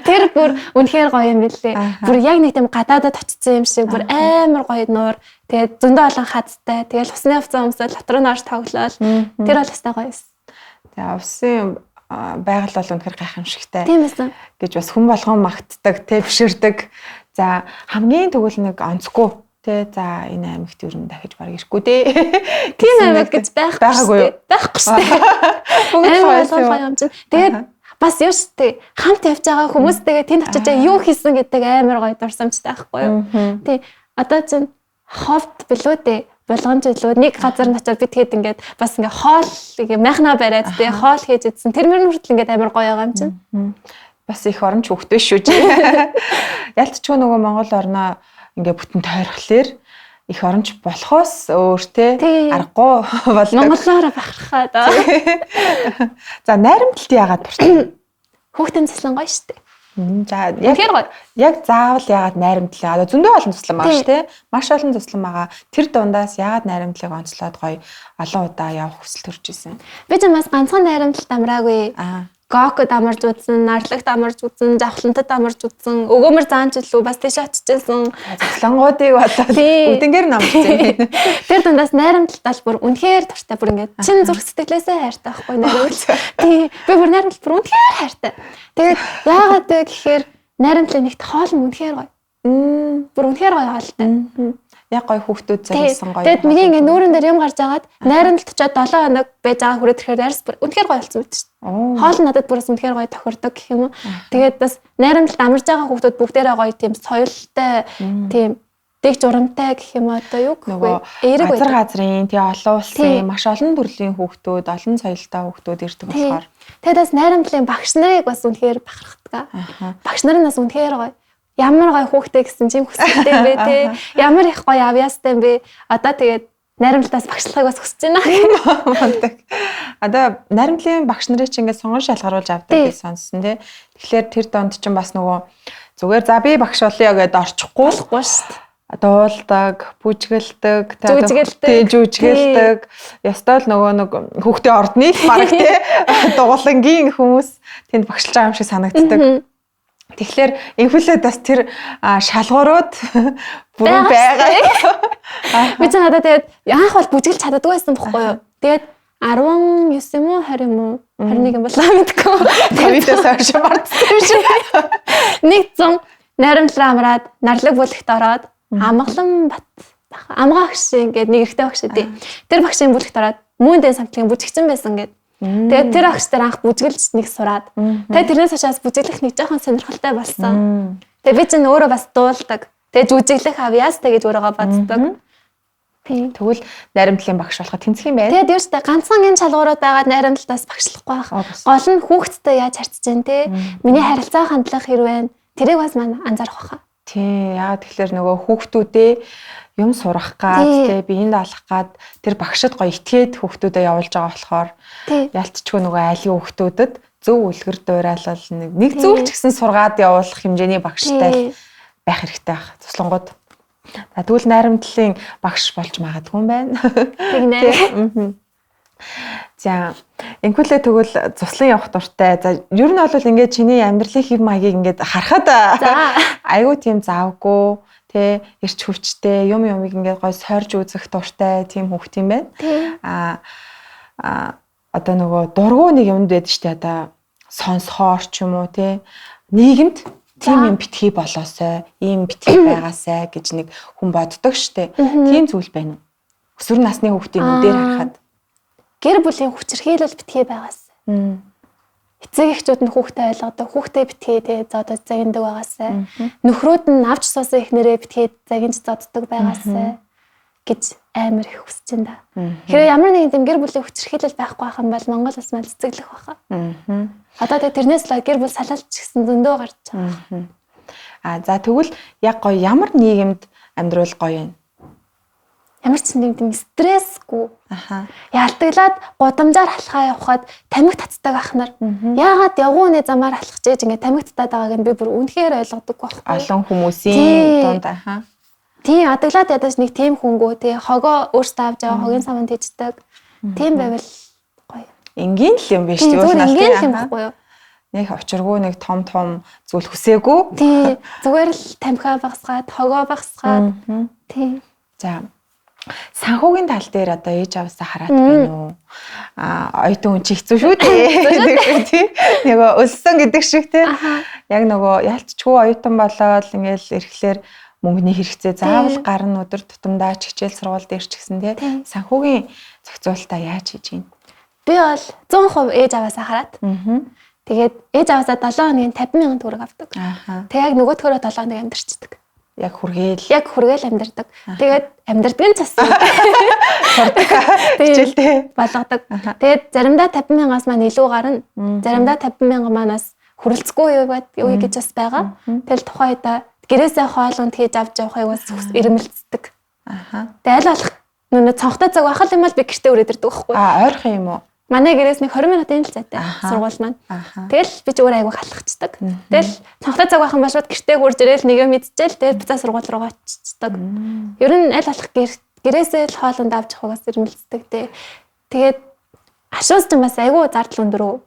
Тэр бүр үнэхээр гоё юм билээ. Бүр яг нэг тийм гадаадад очсон юм шиг бүр амар гоё нуур. Тэгээд зөндөө олон хадтай. Тэгээд усны хувцас өмсөөл дотор нь орж тоглоол. Тэр бол өстой гоё юм. Тэгээд Увсын байгаль бол үнэхээр гайхамшигтай. Тийм байсан. Гэж бас хүн болгон магтдаг, биширдэг. За хамгийн тэгвэл нэг онцгүй тэ за энэ аймагт юу н дахиж бараг ирэхгүй дээ. Тийм аймаг гэж байхгүй шүү дээ. Тэгээд бас юу шүү дээ. Хамт явж байгаа хүмүүстэйгээ тэнд очиж юу хийсэн гэдэг амар гоё дурсамжтай байхгүй юу. Тий. Одоо чинь ховд билүү дээ. болгоомж илүү нэг газар нь очиод би тэгэхэд ингээд бас ингээд хоол ингээ майхнаа бариад тий хоол хийж идсэн. Тэр мөр хүртэл ингээд амар гоё байгаа юм чинь. Бас их оронч хөвгтэй шүү чи. Ялтчгүй нөгөө Монгол орноо ингээ бүтэн тойрхлоор их оронч болохоос өөртөө аргагүй болдог. Монголоор бахархаад. За найрамдалт яагаад дуртай? Хүүхдийн заслан гоё штэ. За яг заавал яагаад найрамдлаа? Зөндөө олон туслан байгаа шүү дээ. Маш олон туслан байгаа. Тэр дундаас яагаад найрамдлыг онцлоод гоё олон удаа явах хүсэл төрж исэн. Би ч бас ганцхан найрамдалт амраагүй. Гокод амарч үзсэн, нарлагт амарч үзсэн, завхлантад амарч үзсэн, өгөөмөр заанч илүү бас тийш очижсэн. Заслангуудыг болоод үдэнгээр намжсан. Тэр дундаас найрамдалт бол бүр үнэхээр дуртай. Бүр ингээд чин зүрх сэтгэлээсээ хайртай байхгүй найрамдалт. Тий. Би бүр найрамдалт бүр үнэхээр хайртай. Тэгээд яагаад вэ гэхээр найрамдлын нэгт хоол нь үнэхээр гоё. Бүр үнэхээр гоё хоолтой. Яг гоё хүүхдүүд зориулсан гоё. Тэгэд миний ингээ нүүрэн дээр юм гарч агаад найрамдалт очоод 7 хоног байж байгаа хүрээд ирэхээр ярс бүр үнэхээр гоё болсон мэт шүү дээ. Хоол надад бүрээс үнэхээр гоё тохирдог гэх юм уу. Тэгээд бас найрамдалт амарж байгаа хүүхдүүд бүгдээрээ гоё тийм соёлтой тийм дэг журамтай гэх юм одоо юу гэх вэ? Эерэг газрын тий олон улсын маш олон төрлийн хүүхдүүд, олон соёлтой хүүхдүүд ирдэг болохоор. Тэгээд бас найрамдлын багш нарыг бас үнэхээр бахархдаг. Багш нар нь бас үнэхээр гоё. Ямар гоё хүүхдээ гэсэн чим хүсэлтэй юм бэ те. Ямар их гоё авьяастай юм бэ. Одоо тэгээд найрамдалтаас багшлагыг бас хүсэж байна. Одоо найрамдлын багш нарыг чи ингээд сонгон шалгаруулж авдаг гэж сонссон те. Тэгэхээр тэр донд чинь бас нөгөө зүгээр за би багш болъё гэдээ орчихгүй шүү дээ. Дуулдаг, бүжгэлдэг, жүжгэлдэг. Ястаа л нөгөө нэг хүүхдээ ордны баг те. Дугуулангийн хүмүүс тэнд багшлж байгаа юм шиг санагддаг. Тэгэхээр инхүүлээд бас тэр шалгуурууд бүрэн байгаа. Би ч надад тэгээд анх бол бүжгэлж чаддаггүй байсан бохгүй юу. Тэгээд 19 юм уу 20 юм уу 21 юм болоо мэдгүй. Ковидээс хойш мартсан юм шиг. Нэг зам найрамдлаа амраад нарлаг бүлэгт ороод Амгалан бат амгаа багш ингээд нэг ихтэй багш дээ. Тэр багшийн бүлэгт ороод муундын самтлагын бүжигчин байсан гэдэг. Тэгээд тэр багш дээр анх бүжгэлж нэг сураад. Тэгээд тэрнээс хашаас бүжиглэх нэг жоохон сонирхолтой болсон. Тэгээд би чинь өөрөө бас дуулдаг. Тэгээд бүжиглэх авьяастай гэж өөрийгөө боддог. Тэгвэл найрамдлын багш болоход тэнцэх юм байна. Тэгээд юу ч та ганцхан энэ шалгуурууд байгаад найрамдалтаас багшлахгүй байх. Гол нь хүүхдтэй яаж харьцаж जैन те. Миний харилцаа хандлах хэрвээ тэрийг бас маань анзаарах баха. Тий, яа тэгэхээр нөгөө хүүхдүүдээ юм сурах гад тий биеинд алах гад тэр багшд гоё итгээд хүүхдүүдэд явуулж байгаа болохоор ялтчгүй нөгөө айлын хүүхдүүдэд зөв үлгэр дуурайлал нэг зөв ч гэсэн сургаад явуулах хэмжээний багштай байх хэрэгтэй байх. Туслангууд. За тэгвэл найрамдлын багш болж магадгүй юм байна. Тэгнэ. За инхүүлээ тэгвэл цуслан явах дуртай. За ер нь бол ингээд чиний амьдралын хэв маягийг ингээд харахад айгүй тийм завгүй тэ эрч хүчтэй юмыг ингээд гой сорж үзэх дуртай тийм хүүхд юм байна. Одоо нөгөө дургуй нэг юмд байдаг шүү дээ. Одоо сонсохоор ч юм уу тэ нийгэмд тийм юм битгий болоосой, ийм битгий байгаасай гэж нэг хүн боддог шүү дээ. Тийм зүйл байна уу? Өсвөр насны хүүхдийн нүдээр харахад гэр бүлийн хүчирхийлэл битгий байгаас. Эцэг эхчүүд нь хүүхдээ ойлгодог, хүүхдээ битгий тэ зодод загиндаг байгаасай. Нөхрүүд нь авч суусан ихнэрээ битгий загинж зоддог байгаасай гэж амар их хүсэж байна да. Тэгэхээр ямар нэгэн тийм гэр бүлийн хүчирхийлэл байхгүй байх юм бол Монгол бас мал цэцэглэх байхаа. Одоо тэгээ тэрнээс л гэр бүл салалч гэсэн зөндөө гарч байгаа. За тэгвэл яг гоё ямар нийгэмд амьдрал гоё юм? Ямар ч тийм стрессгүй. Яалтаглаад гудамжаар халахаа явхад тамхи татдаг ахнаар яагаад явгууны замаар халах гэж ингээд тамхи татаад байгааг нь би бүр үнэхээр ойлгодог байхгүй. Олон хүмүүсийн дунд Тийм адаглаад ядаж нэг тийм хүнгөө тий хогоо өөртөө авч байгаа хогийн саманд хийждэг. Тийм байвал гоё. Энгийн л юм биш үү? Энгийн юм байхгүй юу? Нэг очиргүй нэг том зүйл хүсээгүй. Тий зүгээр л тамхиа багсгаад хогоо багсгаад тий. За санхүүгийн тал дээр одоо ээж аваасаа хараад байна уу? Оюутан хүн чи хэцүү шүү дээ. Тий. Нөгөө өлсөн гэдэг шиг тий. Яг нөгөө ялцчгүй оюутан болоод ингээл ирэхлээр мөнгөний хэрэгцээ заавал гарна өдөр тутамдаа ч хичээл сургууль дээр ч гэсэн тий. Санхүүгийн зохицуулалтаа яаж хийж гин? Би бол 100% ээж аваасаа хараад. Тэгээд ээж аваасаа 7 хоногийн 50,000 төгрөг авдаг. Тэг яг нөгөө төгрөгөөр 7 хоног амьдарчдаг. яг хүргээл амьдардаг. Тэгээд амьдардаг нь цас сурдаг хичээлтэй болгодог. Тэгээд заримдаа 50,000-аас маань илүү гарна. Заримдаа 50,000 манаас хүрэлцэхгүй юу гэж бас байгаа. Тэгэл тухайдаа гэрээсээ хоолунд хийж авч явахыг бас ирмэлцдэг. Тэгээд аль болох нүнэ цонхтой цаг байхад юм бол би гэртээ өрөөд ирдэг байхгүй. Ойрхон юм уу? Манай гэрээс нэг 20 минутын л зайтай сургууль маань. Тэгэл би ч өөр айгу халахчдаг. Тэгэл цонхтой цаг байх юм ба шууд гэртээ хурж ирээл нэгэ мэдчихэл тэгэл буцаа сургууль руу очицдаг. Ер нь аль болох гэрээсээ л хоолунд авч явахаас ирмэлцдэг те. Тэгээд ашуус ч бас айгу зардал өндөр.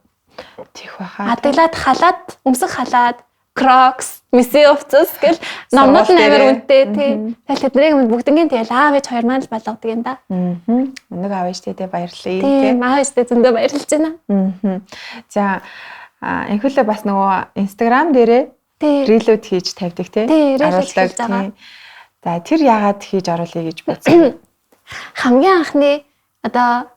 Тих баха. Адаглаад халаад, өмсөх халаад, Crocs, Missy Office гэл номнууд нь амар үнэтэй тий. Тэгэл тэднийг бүгднийг тэгэл аав ээж хоёр маань л болгодог юм да. Өнөг аав ээжтэй баярлалаа. Тий, аав ээжтэй зөндөө баярлж байна. За энхүүлээ бас нөгөө Instagram дээрээ рилүүд хийж тавьдаг тий. Оруулдаг тий. За тэр яагаад хийж оруулъя гэж бодсон? Хамгийн анхны одоо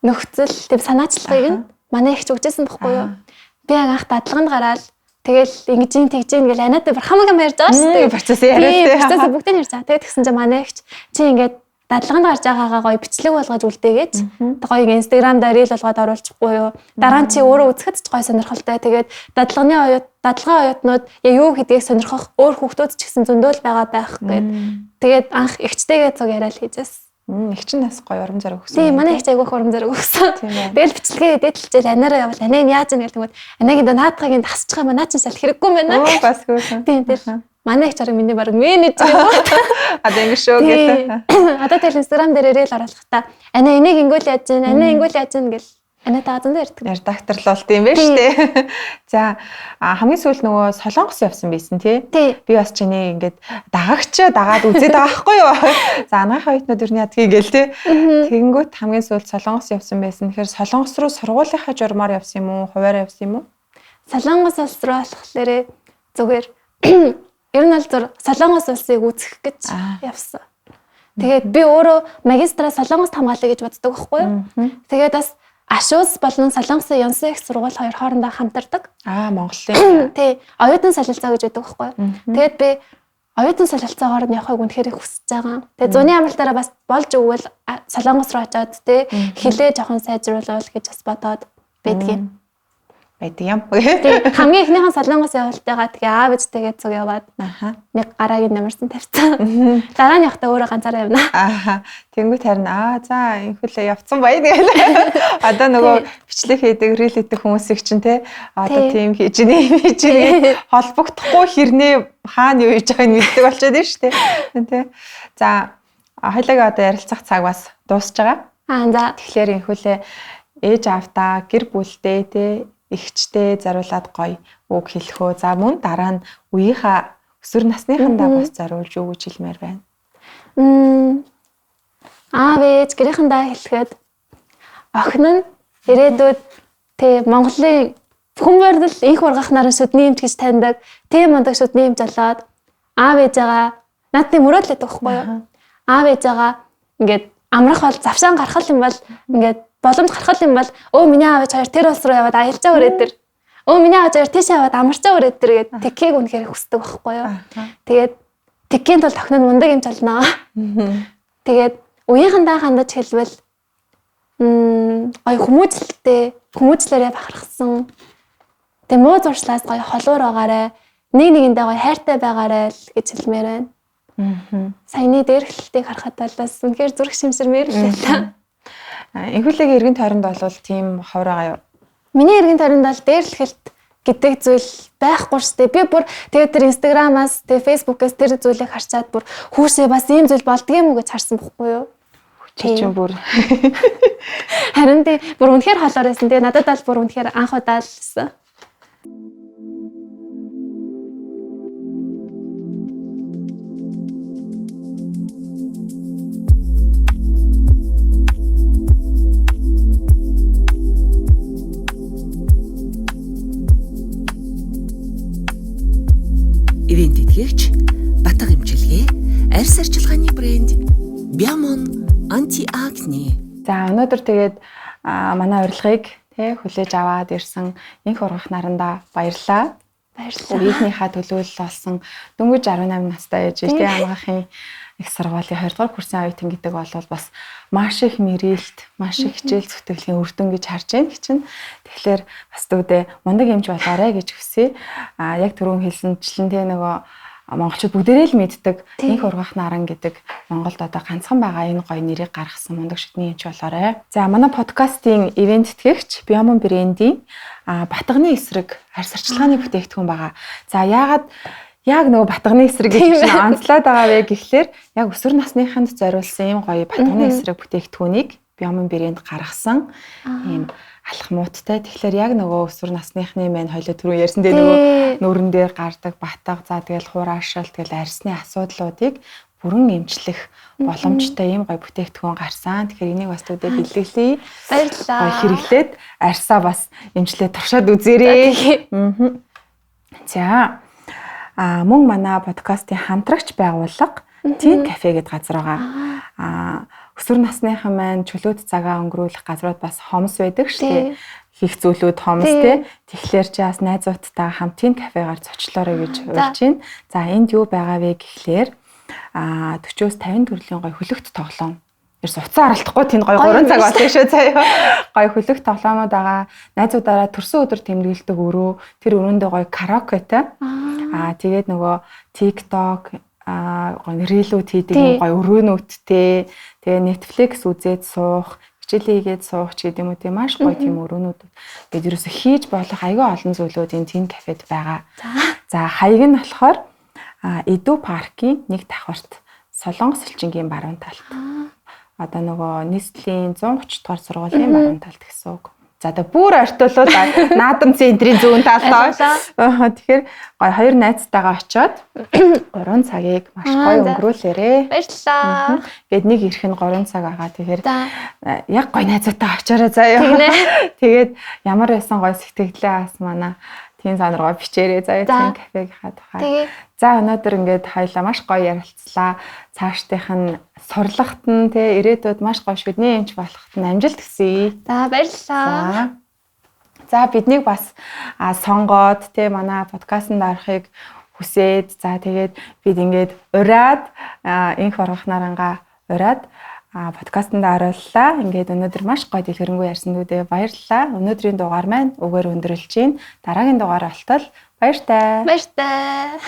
нөхцөл төв санаачлагыг нь манай ихч өгчээсэн байхгүй юу? Би анх дадлаганд гараад тэгэл ингэж тэгжин гэл анаатай бүр хамаагүй ярьж байгаа шүү дээ. Процесс яриад тий. Процесс бүгдийг ярьж байгаа. Тэгээд тэгсэн чинь манай ихч чи ингэж дадлаганд гарч байгаагаа гоё бичлэг болгож үлдээгээч. Гоё Instagram дээр рил болгоод оруулчихгүй юу? Дараа нь чи өөрөө үзэхэд ч гоё сонирхолтой. Тэгээд дадлагын оюутнууд юу гэдгийг сонирхох өөр хүүхдүүд ч гэсэн зөндөл байгаа байх гэд. Тэгээд анх ихчтэйгээ цуг яриад хийжээс. Их чинь нас гоё урам зориг өгсөн. Тийм, манай их айгүйх урам зориг өгсөн. Тэгэл бичлэгээ дээдлжээл анаараа явал анаа яаж яана гэдэг нь анаагийн наадгагийн тасчих юм наа чинь шал хэрэггүй байна. Бас гүйсэн. Тийм тэгэл манай их чарга миний баг менежер юм. Одоо ингэ шүү гэдэг. Одоо тэгэл Instagram дээр ирэл оруулахдаа анаа энийг ингүүл яаж гин анаа ингүүл яаж гин гэл анаа таазан дээр ирдэг. Редакторлуулт юм байна шүү дээ. За хамгийн сүүлд нөгөө Солонгос явсан байсан тий. Би бас чиний ингээд дагаад үзээд байгаа байхгүй юу? За анагаахын оюутнууд юу ядгийг гээл тий. Тэгэнгүүт хамгийн сүүлд Солонгос явсан байсан. Тэгэхээр Солонгос руу сургуулийнхаа журмаар явсан юм уу? Хуваараа явсан юм уу? Солонгос улс руу болохоор зүгээр ер нь бол Солонгос улсыг үзэх гэж явсан. Тэгээд би өөрөө магистраа Солонгост хамгаалъя гэж боддог байхгүй юу? Тэгээд бас Ашуус болон Солонгосын Ёнсын их сургууль хоёр хоорондоо хамтардаг. Монголын. Тий, оюутан солилцоо гэж байдаг байхгүй юу? Тэгээд би оюутан солилцоогоор нь явахыг үнэхээр их хүсэж байгаа. Тэгээд зуны амралтаараа бас болж өгвөл Солонгос руу очиод тий хилээ жоохон сайжруулах гэж бас бодоод байдгийн. Байдаг юм. Тий, хамгийн ихнийхэн Солонгос явалтайгаа тэгээ аав ээжтэйгээ цуг яваад нэг гараагийн намарсан тавьсан. Дараа нь явахдаа өөрөө ганцаараа явна. Тэнгүүт харин за инхүүлээ явцсан баяа гээл. Одоо нөгөө бичлэг хийдэг, рил хийдэг хүмүүсийг чинь те одоо тийм хийж ийн холбогдохгүй хэрнээ хаана юу хийж байгааг нь мэддэг болчиход байна шүү дээ. Тэ. За хоёлаа одоо ярилцах цаг бас дуусж байгаа. За тэгэхээр инхүүлээ ээж аавтаа гэр бүлтэй те ихчтэй зариулаад гоё үг хэлэхөө. За мөн дараа нь үеийнхаа өсвөр насныхандаа бас зариулж юу гэж хэлмээр байна. Аав ээж гэрийнхэндээ хэлэхэд охин нь ирээдүйд тий Монголын хүмүүрдэл инх ургахнаар шүдний эмч гэж таньдаг. Тийм мундаг шүдний эмч болоод аав ээжээгаа наадны мөрөөдлөд байхгүй юу? Аав ээжээгаа ингээд амрах бол завшаан гаргах юм бол ингээд боломж гаргах юм бол миний аав ээж хоёр тэр улс руу яваад аялжаа өрөөдөр миний аав хоёр тийш яваад амарчаа өрөөдөр гэдэг тикийг үнэхээр хүсдэг байхгүй юу. Тэгээд тикийн тул охин нь мундаг юм болно. Тэгээд үеийнхандаа хандаж хэлбэл гоё хүмүүжлээрээ бахархсан. Тэг муу зуршлаас гоё холуур байгаарэ нэгэндээ гоё хайртай байгаарэ л гэж хэлмээр байна. Саяны дээрхлэлтийг харахад бол бас үнэхээр зүрх шимширмээр л байлаа. Энхүүлээгийн эргэн тойронд бол тийм ховор байгаа юу? Миний эргэн тойронд бол дээрлэхэлт гэдэг зүйл байхгүй шүү дээ. Би бүр тэгээд тэр Instagram-аас, тэгээд Facebook-аас тэр зүйлийг харчаад бүр хүүшээ бас ийм зүйл болдгийм үү гэж харсан бохгүй юу? Чи бүр харин тий бүр үнэхээр холоор байсан. Тэгээд надад бол бүр үнэхээр анх удаа л гэсэн. Ивент итгэгч Батга эмчилгээ, арьс арчилгааны брэнд Biamon Anti-Acne. За өнөөдөр тэгээд манай урилгыг хүлээж аваад ирсэн инх ургах нарандаа баярлалаа. Баярлалаа. Үеийнхнийхээ төлөөлөл болсон дөнгөж 18 настай ээж тий амгаахын их сургуулийн 2 дугаар курсын оюутан гэдэг бол бас маш их мэрэлт, маш их хичээл зүтгэлийн үр дүн гэж харж байна гэж чинь. Тэгэхээр бас төвдөө мундаг эмч болоорой гэж хүсье. Яг түрүүн хэлсэнчлэн тий нөгөө монголчууд бүгдээрээ л мэддэг инх ургах наран гэдэг Монголд одоо ганцхан байгаа энэ гоё нэрийг гаргасан мундаг шүтний эмч болоорой. За манай подкастын ивент тэтгэгч Биомон брендийн батганы эсрэг арьс арчилгааны бүтээгдэхүүн байгаа. За яг нөгөө батганы эсрэг гэж чинь онцлоод байгаа вэ гэхлээр яг өсвөр насныханд зориулсан ийм гоё батганы эсрэг бүтээгдэхүүнийг Биомон брэнд гаргасан ийм алхмуудтай. Тэгэхээр яг нөгөө өсвөр насныхны мэн хоёлоо түрүү ярьсан дээр нөгөө нүүрэн дээр гардаг батга, за тэгэл хураашил, тэгэл арьсны асуудлуудыг бүрэн эмчлэх боломжтой ийм гоё бүтээгдэхүүн гарсан. Тэгэхээр энийг бас төвдөө бэлгэлээ. Баярлалаа. Хэрэглээд арьсаа бас эмчлээ туршаад үзээрэй. За мөн манай подкастын хамтрагч байгууллага Teen Cafe гэдэг газар байгаа. Өсвөр насныхан маань чөлөөт цагаа өнгөрүүлэх газрууд бас хомс байдаг шүү дээ. Хийх зүйлүүд хомс тий. Тэгэхээр чи бас найзуудтайгаа хамт Teen Cafe-гаар зочлоорой гэж уриалж байна. За энд юу байгаа вэ гэхлээр 40-50 төрлийн гоё хөлөгт тоглоом. Ерөөс уцаа аралтахгүй тэнд гоё 3 цаг болно шүү заяа. Гоё хөлөгт тоглоомод байгаа. Найзуудаараа төрсөн өдөр тэмдэглэдэг өрөө, тэр өрөөндөө гоё караокетай. Тэгээд нөгөө TikTok гоё рилүүд хийдэг гоё өрөөнүүдтэй. Тэгээ Netflix үзээд суух, хичээлээ хийгээд суух ч гэдэг юм уу тийм маш гоё тийм өрөөнүүд. Тэгээд ерөөсө хийж болох аягүй олон зүйлүүд энэ Teen Cafe-д байгаа. За хаяг нь болохоор Эду паркийн нэг давхарт Солонгос элчингийн баруун талд. Одоо нөгөө нийслэлийн 130 дугаар сургуулийн баруун талд гэсэн үг. За одоо бүр ортолоод наадам центрийн зүүн талд. Тэгэхээр гоё хоёр найзтайгаа очиод 3 цагийг маш гоё өнгөрүүлээрээ. Баярлалаа. Гэт нэг ирэх нь 3 цаг байгаа. Тэгэхээр яг гоё найзтайгаа очиороо заяа. Тэгээд ямар байсан гоё сэтгэлээ бас манай тийм санаргаа бичээрэй заяа Teen Cafe-гийнхаа тухай. За өнөөдөр ингээд хоёлаа маш гоё ярилцлаа. Цаашдынх нь сурлагт нь те ирээдүйд маш гоё шүдний эмч болохт нь амжилт хүсье. За баярлалаа. За биднийг бас сонгоод те манай подкастт орохыг хүсээд за тэгээд бид ингээд ураад инх ургах нарангаа ураад подкастт орууллаа. Ингээд өнөөдөр маш гоё дэлгэрэнгүй ярьсан дүүдээ баярлалаа. Өнөөдрийн дугаар маань үгээр өндөрлж байна. Дараагийн дугаар болтол баяртай. Баяртай.